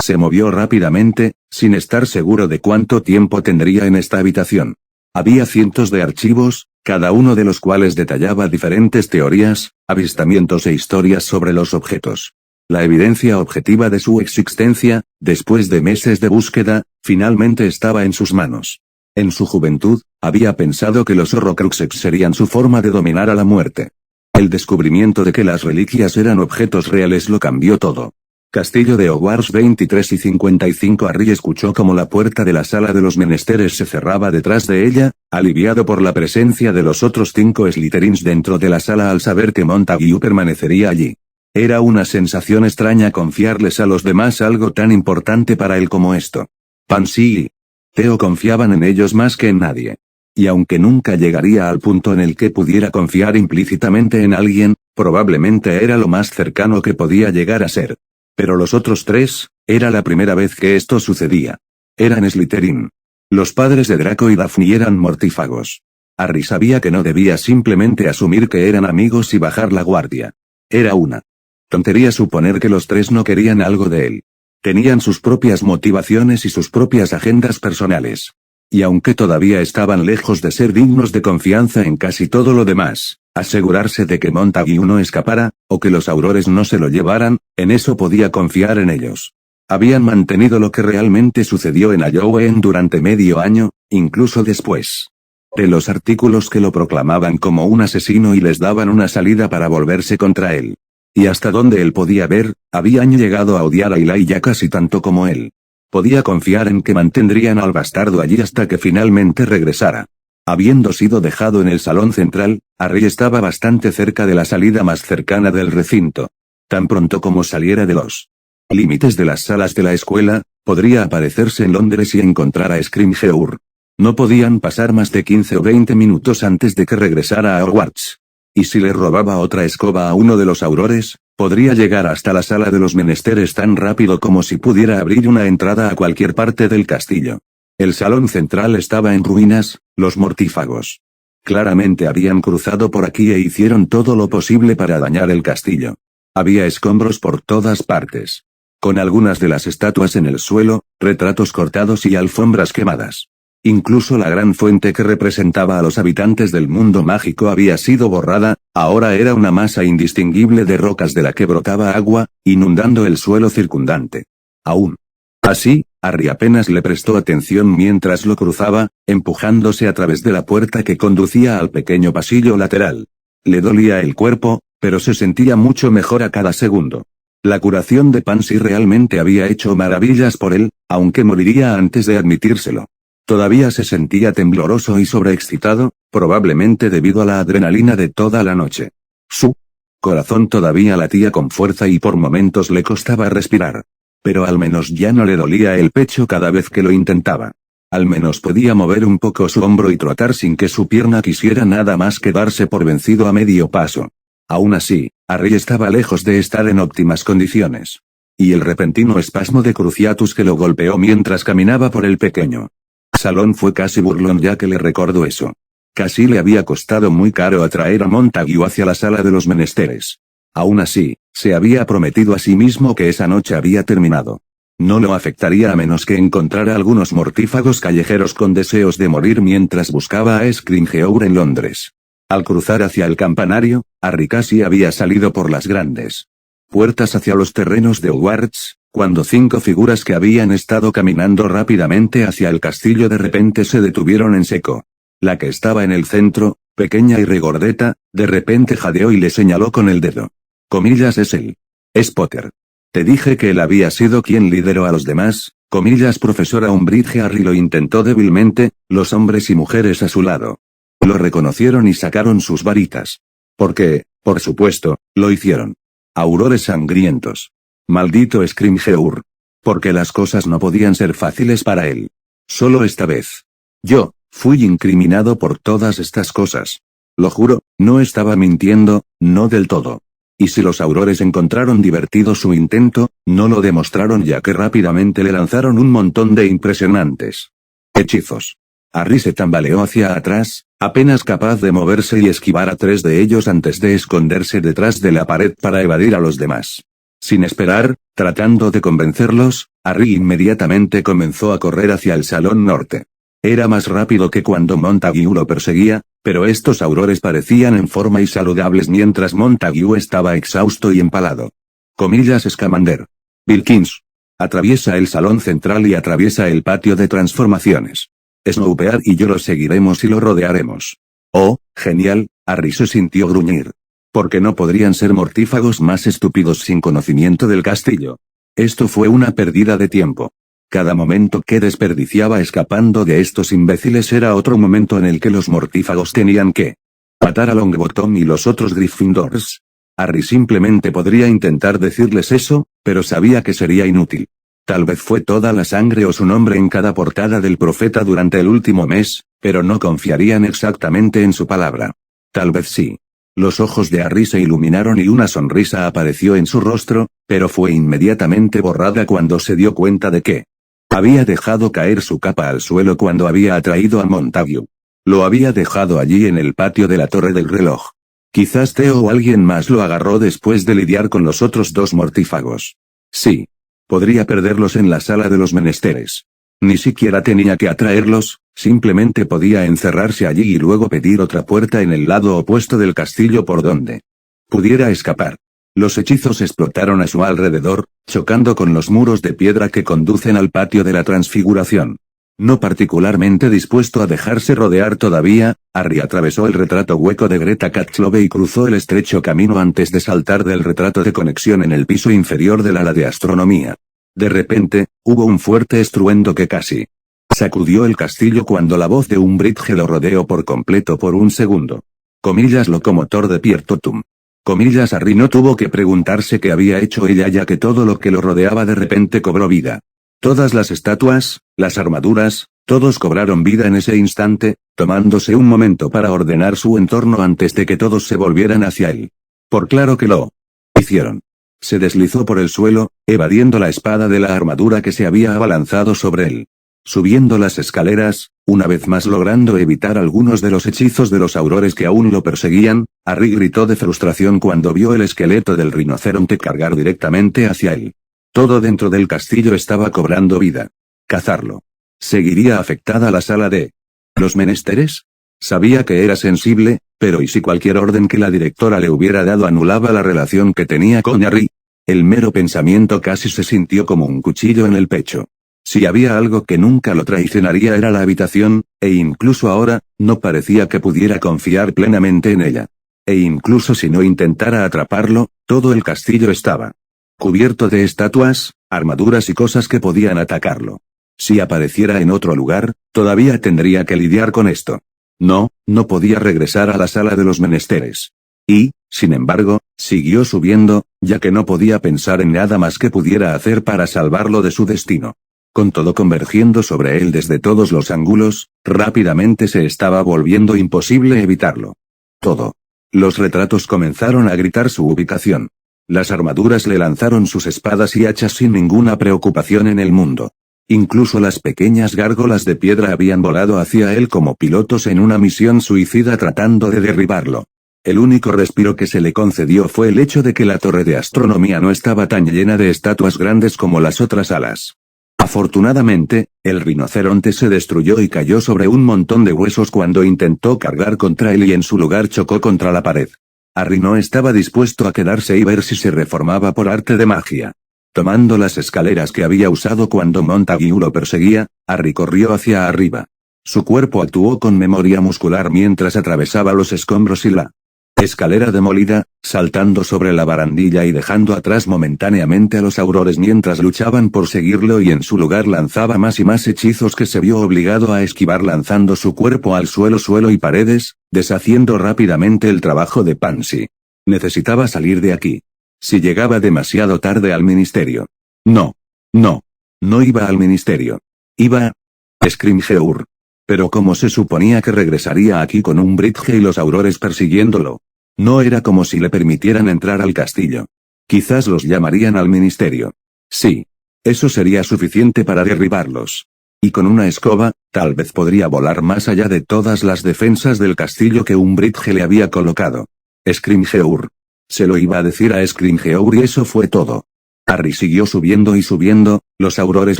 se movió rápidamente, sin estar seguro de cuánto tiempo tendría en esta habitación. Había cientos de archivos, cada uno de los cuales detallaba diferentes teorías, avistamientos e historias sobre los objetos. La evidencia objetiva de su existencia, después de meses de búsqueda, finalmente estaba en sus manos. En su juventud, había pensado que los Horrocruxes serían su forma de dominar a la muerte. El descubrimiento de que las reliquias eran objetos reales lo cambió todo. Castillo de Hogwarts 23 y 55. Harry escuchó como la puerta de la sala de los menesteres se cerraba detrás de ella, aliviado por la presencia de los otros 5 Slytherins dentro de la sala al saber que Montague permanecería allí. Era una sensación extraña confiarles a los demás algo tan importante para él como esto. Pansy y Theo confiaban en ellos más que en nadie. Y aunque nunca llegaría al punto en el que pudiera confiar implícitamente en alguien, probablemente era lo más cercano que podía llegar a ser. Pero los otros 3, era la primera vez que esto sucedía. Eran Slytherin. Los padres de Draco y Daphne eran mortífagos. Harry sabía que no debía simplemente asumir que eran amigos y bajar la guardia. Era una tontería suponer que los 3 no querían algo de él. Tenían sus propias motivaciones y sus propias agendas personales. Y aunque todavía estaban lejos de ser dignos de confianza en casi todo lo demás, asegurarse de que Montague no escapara, o que los Aurores no se lo llevaran, en eso podía confiar en ellos. Habían mantenido lo que realmente sucedió en Halloween durante medio año, incluso después de los artículos que lo proclamaban como un asesino y les daban una salida para volverse contra él. Y hasta donde él podía ver, habían llegado a odiar a Elijah casi tanto como él. Podía confiar en que mantendrían al bastardo allí hasta que finalmente regresara. Habiendo sido dejado en el salón central, Harry estaba bastante cerca de la salida más cercana del recinto. Tan pronto como saliera de los límites de las salas de la escuela, podría aparecerse en Londres y encontrar a Scrimgeour. No podían pasar más de 15 o 20 minutos antes de que regresara a Hogwarts. Y si le robaba otra escoba a uno de los Aurores, podría llegar hasta la sala de los menesteres tan rápido como si pudiera abrir una entrada a cualquier parte del castillo. El salón central estaba en ruinas, los mortífagos claramente habían cruzado por aquí e hicieron todo lo posible para dañar el castillo. Había escombros por todas partes. Con algunas de las estatuas en el suelo, retratos cortados y alfombras quemadas. Incluso la gran fuente que representaba a los habitantes del mundo mágico había sido borrada, ahora era una masa indistinguible de rocas de la que brotaba agua, inundando el suelo circundante. Aún así, Harry apenas le prestó atención mientras lo cruzaba, empujándose a través de la puerta que conducía al pequeño pasillo lateral. Le dolía el cuerpo, pero se sentía mucho mejor a cada segundo. La curación de Pansy realmente había hecho maravillas por él, aunque moriría antes de admitírselo. Todavía se sentía tembloroso y sobreexcitado, probablemente debido a la adrenalina de toda la noche. Su corazón todavía latía con fuerza y por momentos le costaba respirar. Pero al menos ya no le dolía el pecho cada vez que lo intentaba. Al menos podía mover un poco su hombro y trotar sin que su pierna quisiera nada más que darse por vencido a medio paso. Aún así, Harry estaba lejos de estar en óptimas condiciones. Y el repentino espasmo de cruciatus que lo golpeó mientras caminaba por el pequeño salón fue casi burlón ya que le recordó eso. Casi le había costado muy caro atraer a Montague hacia la sala de los menesteres. Aún así, se había prometido a sí mismo que esa noche había terminado. No lo afectaría a menos que encontrara algunos mortífagos callejeros con deseos de morir mientras buscaba a Scrimgeour en Londres. Al cruzar hacia el campanario, Harry casi había salido por las grandes puertas hacia los terrenos de Hogwarts, cuando 5 figuras que habían estado caminando rápidamente hacia el castillo de repente se detuvieron en seco. La que estaba en el centro, pequeña y regordeta, de repente jadeó y le señaló con el dedo. Comillas es él. Es Potter. Te dije que él había sido quien lideró a los demás, comillas profesora Umbridge. Harry lo intentó débilmente, los hombres y mujeres a su lado lo reconocieron y sacaron sus varitas. Porque, por supuesto, lo hicieron. Aurores sangrientos. Maldito Scrimgeour. Porque las cosas no podían ser fáciles para él. Solo esta vez. Yo fui incriminado por todas estas cosas. Lo juro, no estaba mintiendo, no del todo. Y si los Aurores encontraron divertido su intento, no lo demostraron ya que rápidamente le lanzaron un montón de impresionantes hechizos. Harry se tambaleó hacia atrás, apenas capaz de moverse y esquivar a 3 de ellos antes de esconderse detrás de la pared para evadir a los demás. Sin esperar, tratando de convencerlos, Harry inmediatamente comenzó a correr hacia el salón norte. Era más rápido que cuando Montague lo perseguía, pero estos Aurores parecían en forma y saludables mientras Montague estaba exhausto y empalado. Comillas Scamander. Wilkins. Atraviesa el salón central y atraviesa el patio de transformaciones. Snowpear y yo lo seguiremos y lo rodearemos. Oh, genial, Harry se sintió gruñir. Porque no podrían ser mortífagos más estúpidos sin conocimiento del castillo. Esto fue una pérdida de tiempo. Cada momento que desperdiciaba escapando de estos imbéciles era otro momento en el que los mortífagos tenían que matar a Longbottom y los otros Gryffindors. Harry simplemente podría intentar decirles eso, pero sabía que sería inútil. Tal vez fue toda la sangre o su nombre en cada portada del profeta durante el último mes, pero no confiarían exactamente en su palabra. Tal vez sí. Los ojos de Harry se iluminaron y una sonrisa apareció en su rostro, pero fue inmediatamente borrada cuando se dio cuenta de que había dejado caer su capa al suelo cuando había atraído a Montague. Lo había dejado allí en el patio de la torre del reloj. Quizás Theo o alguien más lo agarró después de lidiar con los otros dos mortífagos. Sí. Podría perderlos en la sala de los menesteres. Ni siquiera tenía que atraerlos, simplemente podía encerrarse allí y luego pedir otra puerta en el lado opuesto del castillo por donde pudiera escapar. Los hechizos explotaron a su alrededor, chocando con los muros de piedra que conducen al patio de la transfiguración. No particularmente dispuesto a dejarse rodear todavía, Harry atravesó el retrato hueco de Greta Catlove y cruzó el estrecho camino antes de saltar del retrato de conexión en el piso inferior del ala de astronomía. De repente, hubo un fuerte estruendo que casi sacudió el castillo cuando la voz de Umbridge lo rodeó por completo por un segundo. Comillas locomotor de Pierre Totum. Comillas Harry no tuvo que preguntarse qué había hecho ella ya que todo lo que lo rodeaba de repente cobró vida. Todas las estatuas, las armaduras, todos cobraron vida en ese instante, tomándose un momento para ordenar su entorno antes de que todos se volvieran hacia él. Por claro que lo hicieron. Se deslizó por el suelo, evadiendo la espada de la armadura que se había abalanzado sobre él. Subiendo las escaleras, una vez más logrando evitar algunos de los hechizos de los aurores que aún lo perseguían, Harry gritó de frustración cuando vio el esqueleto del rinoceronte cargar directamente hacia él. Todo dentro del castillo estaba cobrando vida. Cazarlo. ¿Seguiría afectada la sala de los menesteres? Sabía que era sensible, pero ¿y si cualquier orden que la directora le hubiera dado anulaba la relación que tenía con Harry? El mero pensamiento casi se sintió como un cuchillo en el pecho. Si había algo que nunca lo traicionaría era la habitación, e incluso ahora, no parecía que pudiera confiar plenamente en ella. E incluso si no intentara atraparlo, todo el castillo estaba cubierto de estatuas, armaduras y cosas que podían atacarlo. Si apareciera en otro lugar, todavía tendría que lidiar con esto. No podía regresar a la sala de los menesteres. Y, sin embargo, siguió subiendo, ya que no podía pensar en nada más que pudiera hacer para salvarlo de su destino. Con todo convergiendo sobre él desde todos los ángulos, rápidamente se estaba volviendo imposible evitarlo. Todo. Los retratos comenzaron a gritar su ubicación. Las armaduras le lanzaron sus espadas y hachas sin ninguna preocupación en el mundo. Incluso las pequeñas gárgolas de piedra habían volado hacia él como pilotos en una misión suicida tratando de derribarlo. El único respiro que se le concedió fue el hecho de que la torre de astronomía no estaba tan llena de estatuas grandes como las otras alas. Afortunadamente, el rinoceronte se destruyó y cayó sobre un montón de huesos cuando intentó cargar contra él y en su lugar chocó contra la pared. Harry no estaba dispuesto a quedarse y ver si se reformaba por arte de magia. Tomando las escaleras que había usado cuando Montague lo perseguía, Harry corrió hacia arriba. Su cuerpo actuó con memoria muscular mientras atravesaba los escombros y la escalera demolida, saltando sobre la barandilla y dejando atrás momentáneamente a los aurores mientras luchaban por seguirlo y en su lugar lanzaba más y más hechizos que se vio obligado a esquivar lanzando su cuerpo al suelo y paredes, deshaciendo rápidamente el trabajo de Pansy. Necesitaba salir de aquí. Si llegaba demasiado tarde al ministerio. No iba al ministerio. Iba a Scrimgeour. Pero ¿cómo se suponía que regresaría aquí con Umbridge y los aurores persiguiéndolo? No era como si le permitieran entrar al castillo. Quizás los llamarían al ministerio. Sí. Eso sería suficiente para derribarlos. Y con una escoba, tal vez podría volar más allá de todas las defensas del castillo que Umbridge le había colocado. Scrimgeour. Se lo iba a decir a Scrimgeour y eso fue todo. Harry siguió subiendo y subiendo, los aurores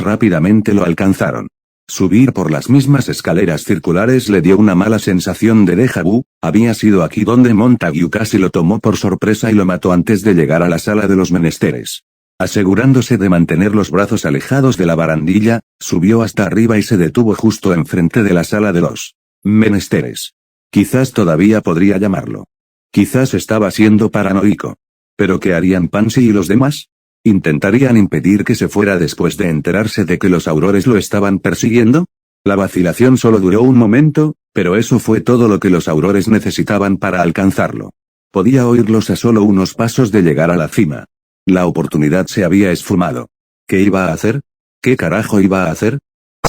rápidamente lo alcanzaron. Subir por las mismas escaleras circulares le dio una mala sensación de déjà vu. Había sido aquí donde Montague casi lo tomó por sorpresa y lo mató antes de llegar a la sala de los menesteres. Asegurándose de mantener los brazos alejados de la barandilla, subió hasta arriba y se detuvo justo enfrente de la sala de los menesteres. Quizás todavía podría llamarlo. Quizás estaba siendo paranoico. ¿Pero qué harían Pansy y los demás? ¿Intentarían impedir que se fuera después de enterarse de que los aurores lo estaban persiguiendo? La vacilación solo duró un momento, pero eso fue todo lo que los aurores necesitaban para alcanzarlo. Podía oírlos a solo unos pasos de llegar a la cima. La oportunidad se había esfumado. ¿Qué iba a hacer? ¿Qué carajo iba a hacer?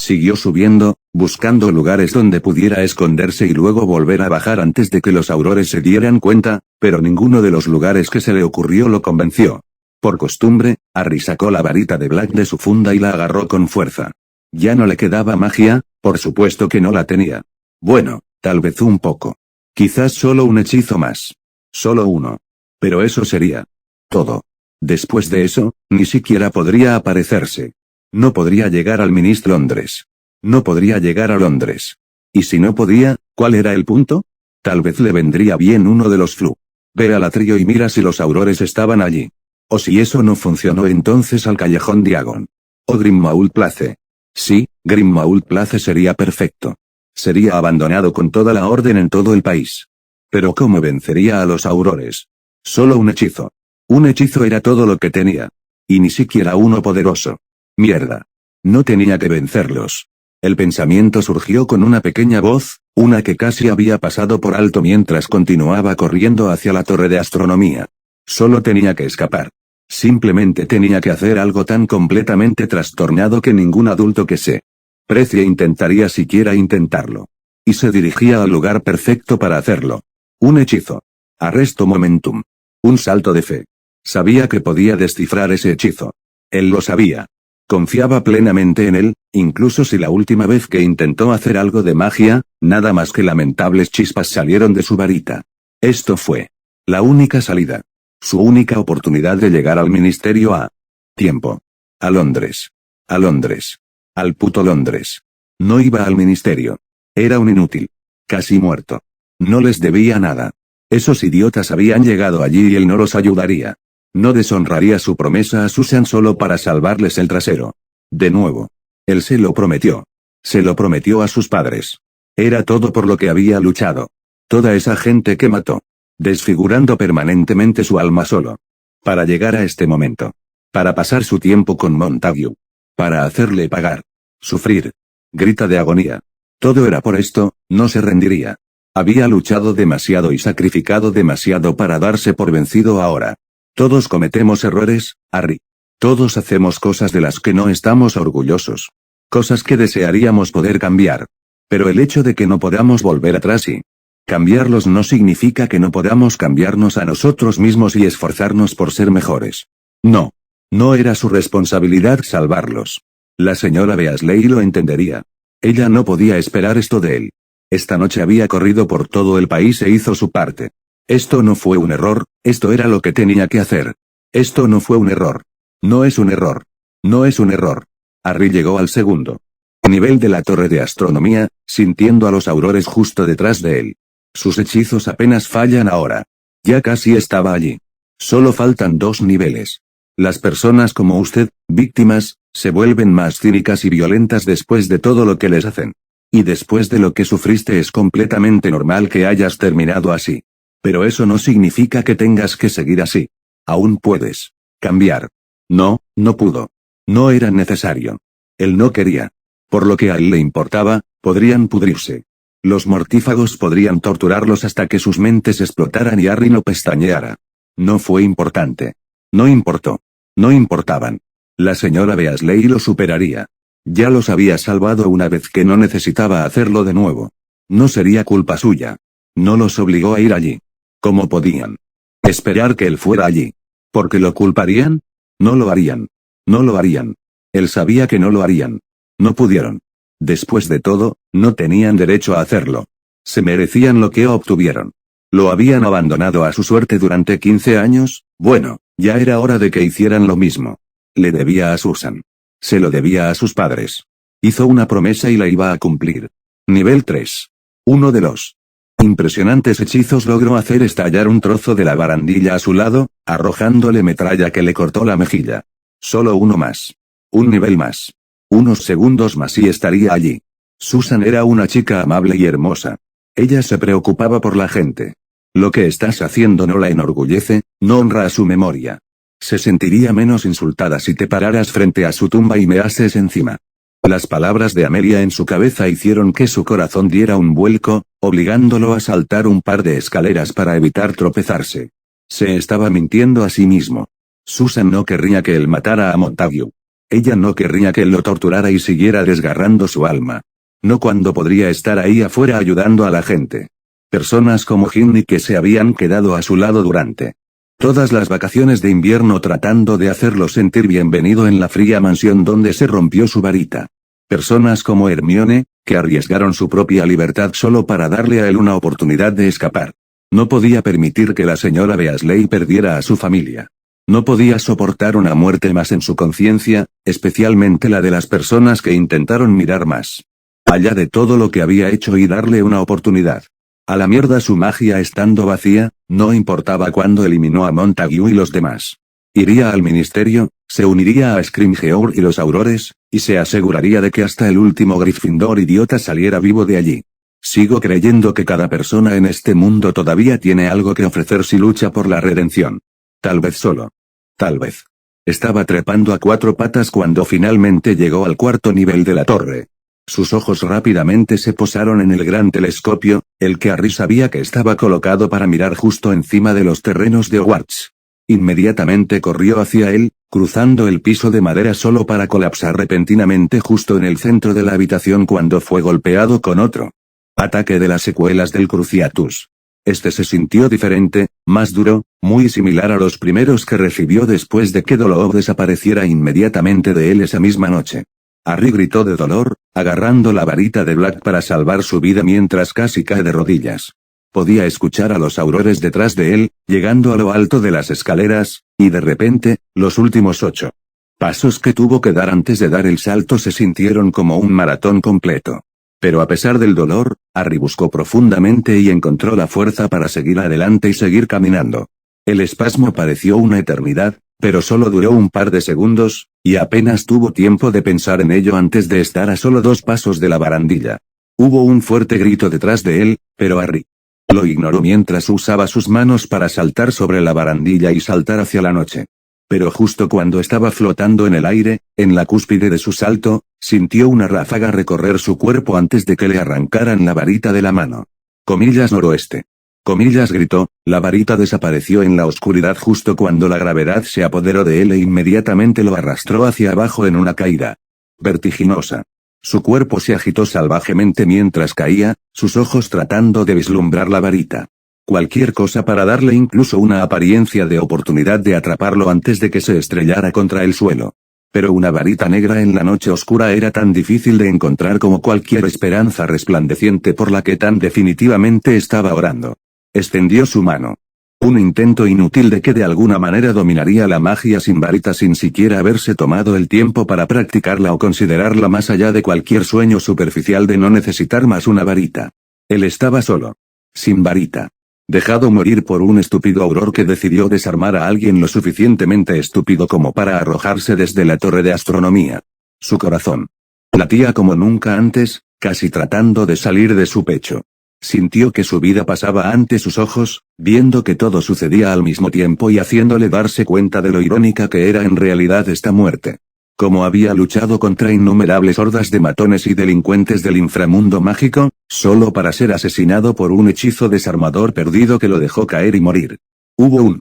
Siguió subiendo, buscando lugares donde pudiera esconderse y luego volver a bajar antes de que los aurores se dieran cuenta, pero ninguno de los lugares que se le ocurrió lo convenció. Por costumbre, Harry sacó la varita de Black de su funda y la agarró con fuerza. Ya no le quedaba magia, por supuesto que no la tenía. Bueno, tal vez un poco. Quizás solo un hechizo más. Solo uno. Pero eso sería todo. Después de eso, ni siquiera podría aparecerse. No podría llegar al Ministro Londres. No podría llegar a Londres. Y si no podía, ¿cuál era el punto? Tal vez le vendría bien uno de los Flu. Ve al atrio y mira si los aurores estaban allí. O si eso no funcionó, entonces al Callejón Diagon. O Grimmauld Place. Sí, Grimmauld Place sería perfecto. Sería abandonado con toda la orden en todo el país. Pero ¿cómo vencería a los aurores? Solo un hechizo. Un hechizo era todo lo que tenía. Y ni siquiera uno poderoso. Mierda. No tenía que vencerlos. El pensamiento surgió con una pequeña voz, una que casi había pasado por alto mientras continuaba corriendo hacia la torre de astronomía. Solo tenía que escapar. Simplemente tenía que hacer algo tan completamente trastornado que ningún adulto que se precie intentaría siquiera intentarlo. Y se dirigía al lugar perfecto para hacerlo. Un hechizo. Arresto momentum. Un salto de fe. Sabía que podía descifrar ese hechizo. Él lo sabía. Confiaba plenamente en él, incluso si la última vez que intentó hacer algo de magia, nada más que lamentables chispas salieron de su varita. Esto fue la única salida. Su única oportunidad de llegar al ministerio a tiempo. A Londres. A Londres. Al puto Londres. No iba al ministerio. Era un inútil. Casi muerto. No les debía nada. Esos idiotas habían llegado allí y él no los ayudaría. No deshonraría su promesa a Susan solo para salvarles el trasero. De nuevo. Él se lo prometió. Se lo prometió a sus padres. Era todo por lo que había luchado. Toda esa gente que mató. Desfigurando permanentemente su alma solo. Para llegar a este momento. Para pasar su tiempo con Montague. Para hacerle pagar. Sufrir. Grita de agonía. Todo era por esto, no se rendiría. Había luchado demasiado y sacrificado demasiado para darse por vencido ahora. Todos cometemos errores, Harry. Todos hacemos cosas de las que no estamos orgullosos. Cosas que desearíamos poder cambiar. Pero el hecho de que no podamos volver atrás y cambiarlos no significa que no podamos cambiarnos a nosotros mismos y esforzarnos por ser mejores. No. No era su responsabilidad salvarlos. La señora Beasley lo entendería. Ella no podía esperar esto de él. Esta noche había corrido por todo el país e hizo su parte. Esto no fue un error, esto era lo que tenía que hacer. Esto no fue un error. No es un error. No es un error. Harry llegó al segundo nivel de la torre de astronomía, sintiendo a los aurores justo detrás de él. Sus hechizos apenas fallan ahora. Ya casi estaba allí. Solo faltan 2 niveles. Las personas como usted, víctimas, se vuelven más cínicas y violentas después de todo lo que les hacen. Y después de lo que sufriste es completamente normal que hayas terminado así. Pero eso no significa que tengas que seguir así. Aún puedes cambiar. No, no pudo. No era necesario. Él no quería. Por lo que a él le importaba, podrían pudrirse. Los mortífagos podrían torturarlos hasta que sus mentes explotaran y Harry no pestañeara. No fue importante. No importó. No importaban. La señora Beasley lo superaría. Ya los había salvado una vez que no necesitaba hacerlo de nuevo. No sería culpa suya. No los obligó a ir allí. ¿Cómo podían esperar que él fuera allí? ¿Porque lo culparían? No lo harían. No lo harían. Él sabía que no lo harían. No pudieron. Después de todo, no tenían derecho a hacerlo. Se merecían lo que obtuvieron. Lo habían abandonado a su suerte durante 15 años, bueno, ya era hora de que hicieran lo mismo. Le debía a Susan. Se lo debía a sus padres. Hizo una promesa y la iba a cumplir. Nivel 3. Uno de los impresionantes hechizos logró hacer estallar un trozo de la barandilla a su lado, arrojándole metralla que le cortó la mejilla. Solo uno más. Un nivel más. Unos segundos más y estaría allí. Susan era una chica amable y hermosa. Ella se preocupaba por la gente. Lo que estás haciendo no la enorgullece, no honra a su memoria. Se sentiría menos insultada si te pararas frente a su tumba y meases encima. Las palabras de Amelia en su cabeza hicieron que su corazón diera un vuelco, obligándolo a saltar un par de escaleras para evitar tropezarse. Se estaba mintiendo a sí mismo. Susan no querría que él matara a Montague. Ella no querría que él lo torturara y siguiera desgarrando su alma. No cuando podría estar ahí afuera ayudando a la gente. Personas como Ginny que se habían quedado a su lado durante todas las vacaciones de invierno tratando de hacerlo sentir bienvenido en la fría mansión donde se rompió su varita. Personas como Hermione, que arriesgaron su propia libertad solo para darle a él una oportunidad de escapar. No podía permitir que la señora Weasley perdiera a su familia. No podía soportar una muerte más en su conciencia, especialmente la de las personas que intentaron mirar más allá de todo lo que había hecho y darle una oportunidad. A la mierda su magia estando vacía, no importaba cuándo eliminó a Montague y los demás. Iría al ministerio, se uniría a Scrimgeour y los Aurores, y se aseguraría de que hasta el último Gryffindor idiota saliera vivo de allí. Sigo creyendo que cada persona en este mundo todavía tiene algo que ofrecer si lucha por la redención. Tal vez solo. Tal vez. Estaba trepando a 4 patas cuando finalmente llegó al 4.º nivel de la torre. Sus ojos rápidamente se posaron en el gran telescopio, el que Harry sabía que estaba colocado para mirar justo encima de los terrenos de Hogwarts. Inmediatamente corrió hacia él, cruzando el piso de madera solo para colapsar repentinamente justo en el centro de la habitación cuando fue golpeado con otro ataque de las secuelas del Cruciatus. Este se sintió diferente, más duro, muy similar a los primeros que recibió después de que Dolor desapareciera inmediatamente de él esa misma noche. Harry gritó de dolor, agarrando la varita de Black para salvar su vida mientras casi cae de rodillas. Podía escuchar a los Aurores detrás de él, llegando a lo alto de las escaleras, y de repente, los últimos 8 pasos que tuvo que dar antes de dar el salto se sintieron como un maratón completo. Pero a pesar del dolor, Harry buscó profundamente y encontró la fuerza para seguir adelante y seguir caminando. El espasmo pareció una eternidad, pero solo duró un par de segundos, y apenas tuvo tiempo de pensar en ello antes de estar a solo 2 pasos de la barandilla. Hubo un fuerte grito detrás de él, pero Harry lo ignoró mientras usaba sus manos para saltar sobre la barandilla y saltar hacia la noche. Pero justo cuando estaba flotando en el aire, en la cúspide de su salto, sintió una ráfaga recorrer su cuerpo antes de que le arrancaran la varita de la mano. Comillas noroeste. Comillas gritó, la varita desapareció en la oscuridad justo cuando la gravedad se apoderó de él e inmediatamente lo arrastró hacia abajo en una caída vertiginosa. Su cuerpo se agitó salvajemente mientras caía, sus ojos tratando de vislumbrar la varita. Cualquier cosa para darle incluso una apariencia de oportunidad de atraparlo antes de que se estrellara contra el suelo. Pero una varita negra en la noche oscura era tan difícil de encontrar como cualquier esperanza resplandeciente por la que tan definitivamente estaba orando. Extendió su mano. Un intento inútil de que de alguna manera dominaría la magia sin varita sin siquiera haberse tomado el tiempo para practicarla o considerarla más allá de cualquier sueño superficial de no necesitar más una varita. Él estaba solo. Sin varita. Dejado morir por un estúpido auror que decidió desarmar a alguien lo suficientemente estúpido como para arrojarse desde la torre de astronomía. Su corazón latía como nunca antes, casi tratando de salir de su pecho. Sintió que su vida pasaba ante sus ojos, viendo que todo sucedía al mismo tiempo y haciéndole darse cuenta de lo irónica que era en realidad esta muerte. Como había luchado contra innumerables hordas de matones y delincuentes del inframundo mágico, solo para ser asesinado por un hechizo desarmador perdido que lo dejó caer y morir. Hubo un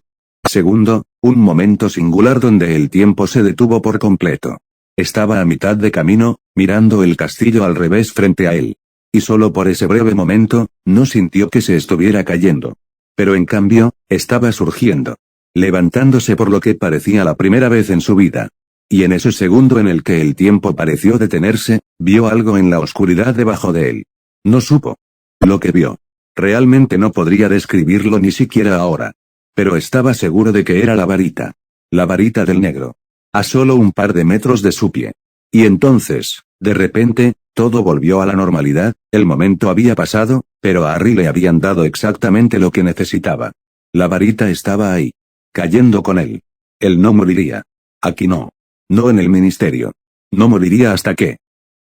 segundo, un momento singular donde el tiempo se detuvo por completo. Estaba a mitad de camino, mirando el castillo al revés frente a él. Y solo por ese breve momento, no sintió que se estuviera cayendo. Pero en cambio, estaba surgiendo. Levantándose por lo que parecía la primera vez en su vida. Y en ese segundo en el que el tiempo pareció detenerse, vio algo en la oscuridad debajo de él. No supo lo que vio. Realmente no podría describirlo ni siquiera ahora. Pero estaba seguro de que era la varita. La varita del negro. A solo un par de metros de su pie. Y entonces, de repente, todo volvió a la normalidad, el momento había pasado, pero a Harry le habían dado exactamente lo que necesitaba. La varita estaba ahí. Cayendo con él. Él no moriría. Aquí no. No en el ministerio. No moriría hasta que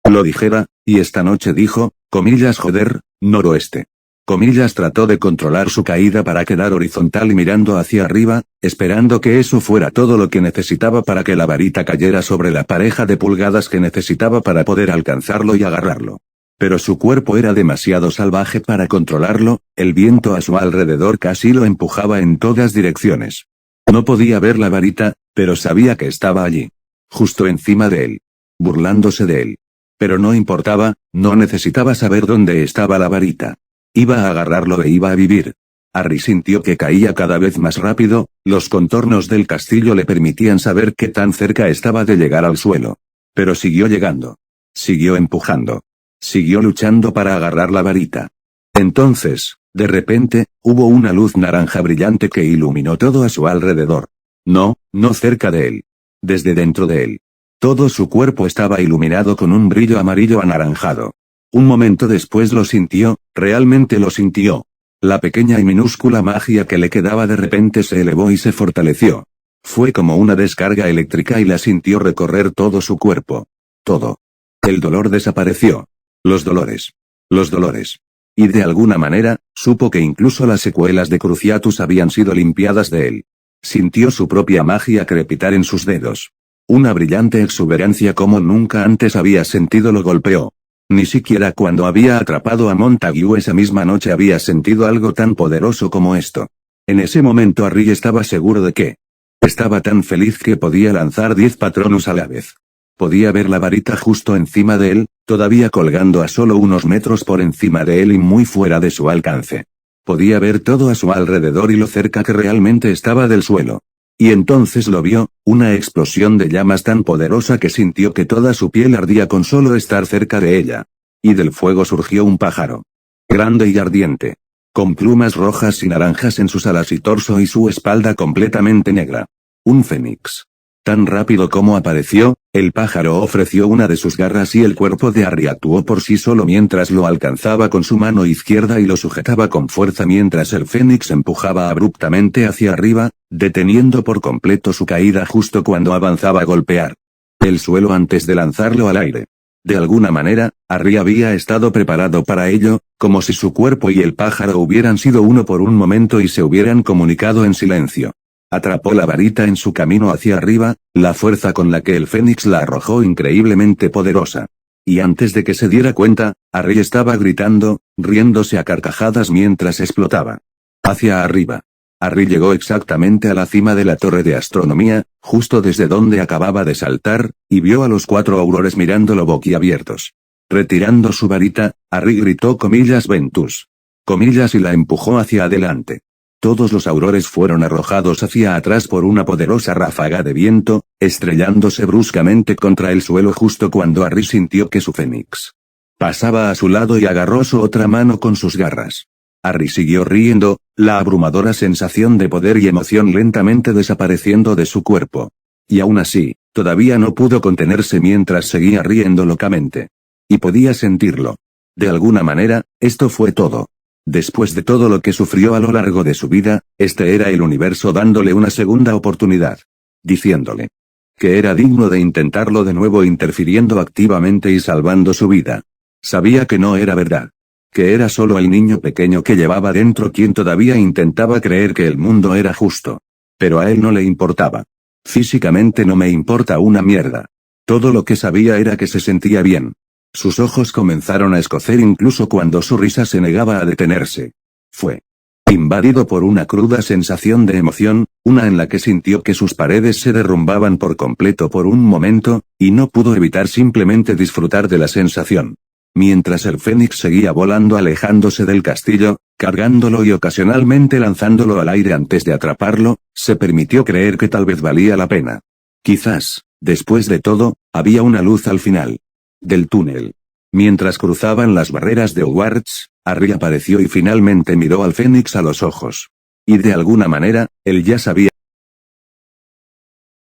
lo dijera, y esta noche dijo, comillas joder, noroeste. Comillas trató de controlar su caída para quedar horizontal y mirando hacia arriba, esperando que eso fuera todo lo que necesitaba para que la varita cayera sobre la pareja de pulgadas que necesitaba para poder alcanzarlo y agarrarlo. Pero su cuerpo era demasiado salvaje para controlarlo, el viento a su alrededor casi lo empujaba en todas direcciones. No podía ver la varita, pero sabía que estaba allí. Justo encima de él. Burlándose de él. Pero no importaba, no necesitaba saber dónde estaba la varita. Iba a agarrarlo e iba a vivir. Harry sintió que caía cada vez más rápido, los contornos del castillo le permitían saber qué tan cerca estaba de llegar al suelo. Pero siguió llegando. Siguió empujando. Siguió luchando para agarrar la varita. Entonces, de repente, hubo una luz naranja brillante que iluminó todo a su alrededor. No cerca de él. Desde dentro de él. Todo su cuerpo estaba iluminado con un brillo amarillo anaranjado. Un momento después lo sintió, realmente lo sintió. La pequeña y minúscula magia que le quedaba de repente se elevó y se fortaleció. Fue como una descarga eléctrica y la sintió recorrer todo su cuerpo. Todo. El dolor desapareció. Los dolores. Los dolores. Y de alguna manera, supo que incluso las secuelas de Cruciatus habían sido limpiadas de él. Sintió su propia magia crepitar en sus dedos. Una brillante exuberancia como nunca antes había sentido lo golpeó. Ni siquiera cuando había atrapado a Montague esa misma noche había sentido algo tan poderoso como esto. En ese momento Harry estaba seguro de que estaba tan feliz que podía lanzar 10 Patronus a la vez. Podía ver la varita justo encima de él, todavía colgando a solo unos metros por encima de él y muy fuera de su alcance. Podía ver todo a su alrededor y lo cerca que realmente estaba del suelo. Y entonces lo vio, una explosión de llamas tan poderosa que sintió que toda su piel ardía con solo estar cerca de ella. Y del fuego surgió un pájaro. Grande y ardiente. Con plumas rojas y naranjas en sus alas y torso y su espalda completamente negra. Un fénix. Tan rápido como apareció, el pájaro ofreció una de sus garras y el cuerpo de Harry actuó por sí solo mientras lo alcanzaba con su mano izquierda y lo sujetaba con fuerza mientras el fénix empujaba abruptamente hacia arriba, deteniendo por completo su caída justo cuando avanzaba a golpear el suelo antes de lanzarlo al aire. De alguna manera, Harry había estado preparado para ello, como si su cuerpo y el pájaro hubieran sido uno por un momento y se hubieran comunicado en silencio. Atrapó la varita en su camino hacia arriba, la fuerza con la que el fénix la arrojó increíblemente poderosa. Y antes de que se diera cuenta, Harry estaba gritando, riéndose a carcajadas mientras explotaba. Hacia arriba. Harry llegó exactamente a la cima de la torre de astronomía, justo desde donde acababa de saltar, y vio a los 4 aurores mirándolo boquiabiertos. Retirando su varita, Harry gritó comillas Ventus. Comillas y la empujó hacia adelante. Todos los aurores fueron arrojados hacia atrás por una poderosa ráfaga de viento, estrellándose bruscamente contra el suelo justo cuando Harry sintió que su fénix pasaba a su lado y agarró su otra mano con sus garras. Harry siguió riendo, la abrumadora sensación de poder y emoción lentamente desapareciendo de su cuerpo. Y aún así, todavía no pudo contenerse mientras seguía riendo locamente. Y podía sentirlo. De alguna manera, esto fue todo. Después de todo lo que sufrió a lo largo de su vida, este era el universo dándole una segunda oportunidad. Diciéndole que era digno de intentarlo de nuevo interfiriendo activamente y salvando su vida. Sabía que no era verdad. Que era solo el niño pequeño que llevaba dentro quien todavía intentaba creer que el mundo era justo. Pero a él no le importaba. Físicamente no me importa una mierda. Todo lo que sabía era que se sentía bien. Sus ojos comenzaron a escocer incluso cuando su risa se negaba a detenerse. Fue invadido por una cruda sensación de emoción, una en la que sintió que sus paredes se derrumbaban por completo por un momento, y no pudo evitar simplemente disfrutar de la sensación. Mientras el fénix seguía volando alejándose del castillo, cargándolo y ocasionalmente lanzándolo al aire antes de atraparlo, se permitió creer que tal vez valía la pena. Quizás, después de todo, había una luz al final del túnel. Mientras cruzaban las barreras de Hogwarts, Harry apareció y finalmente miró al fénix a los ojos. Y de alguna manera, él ya sabía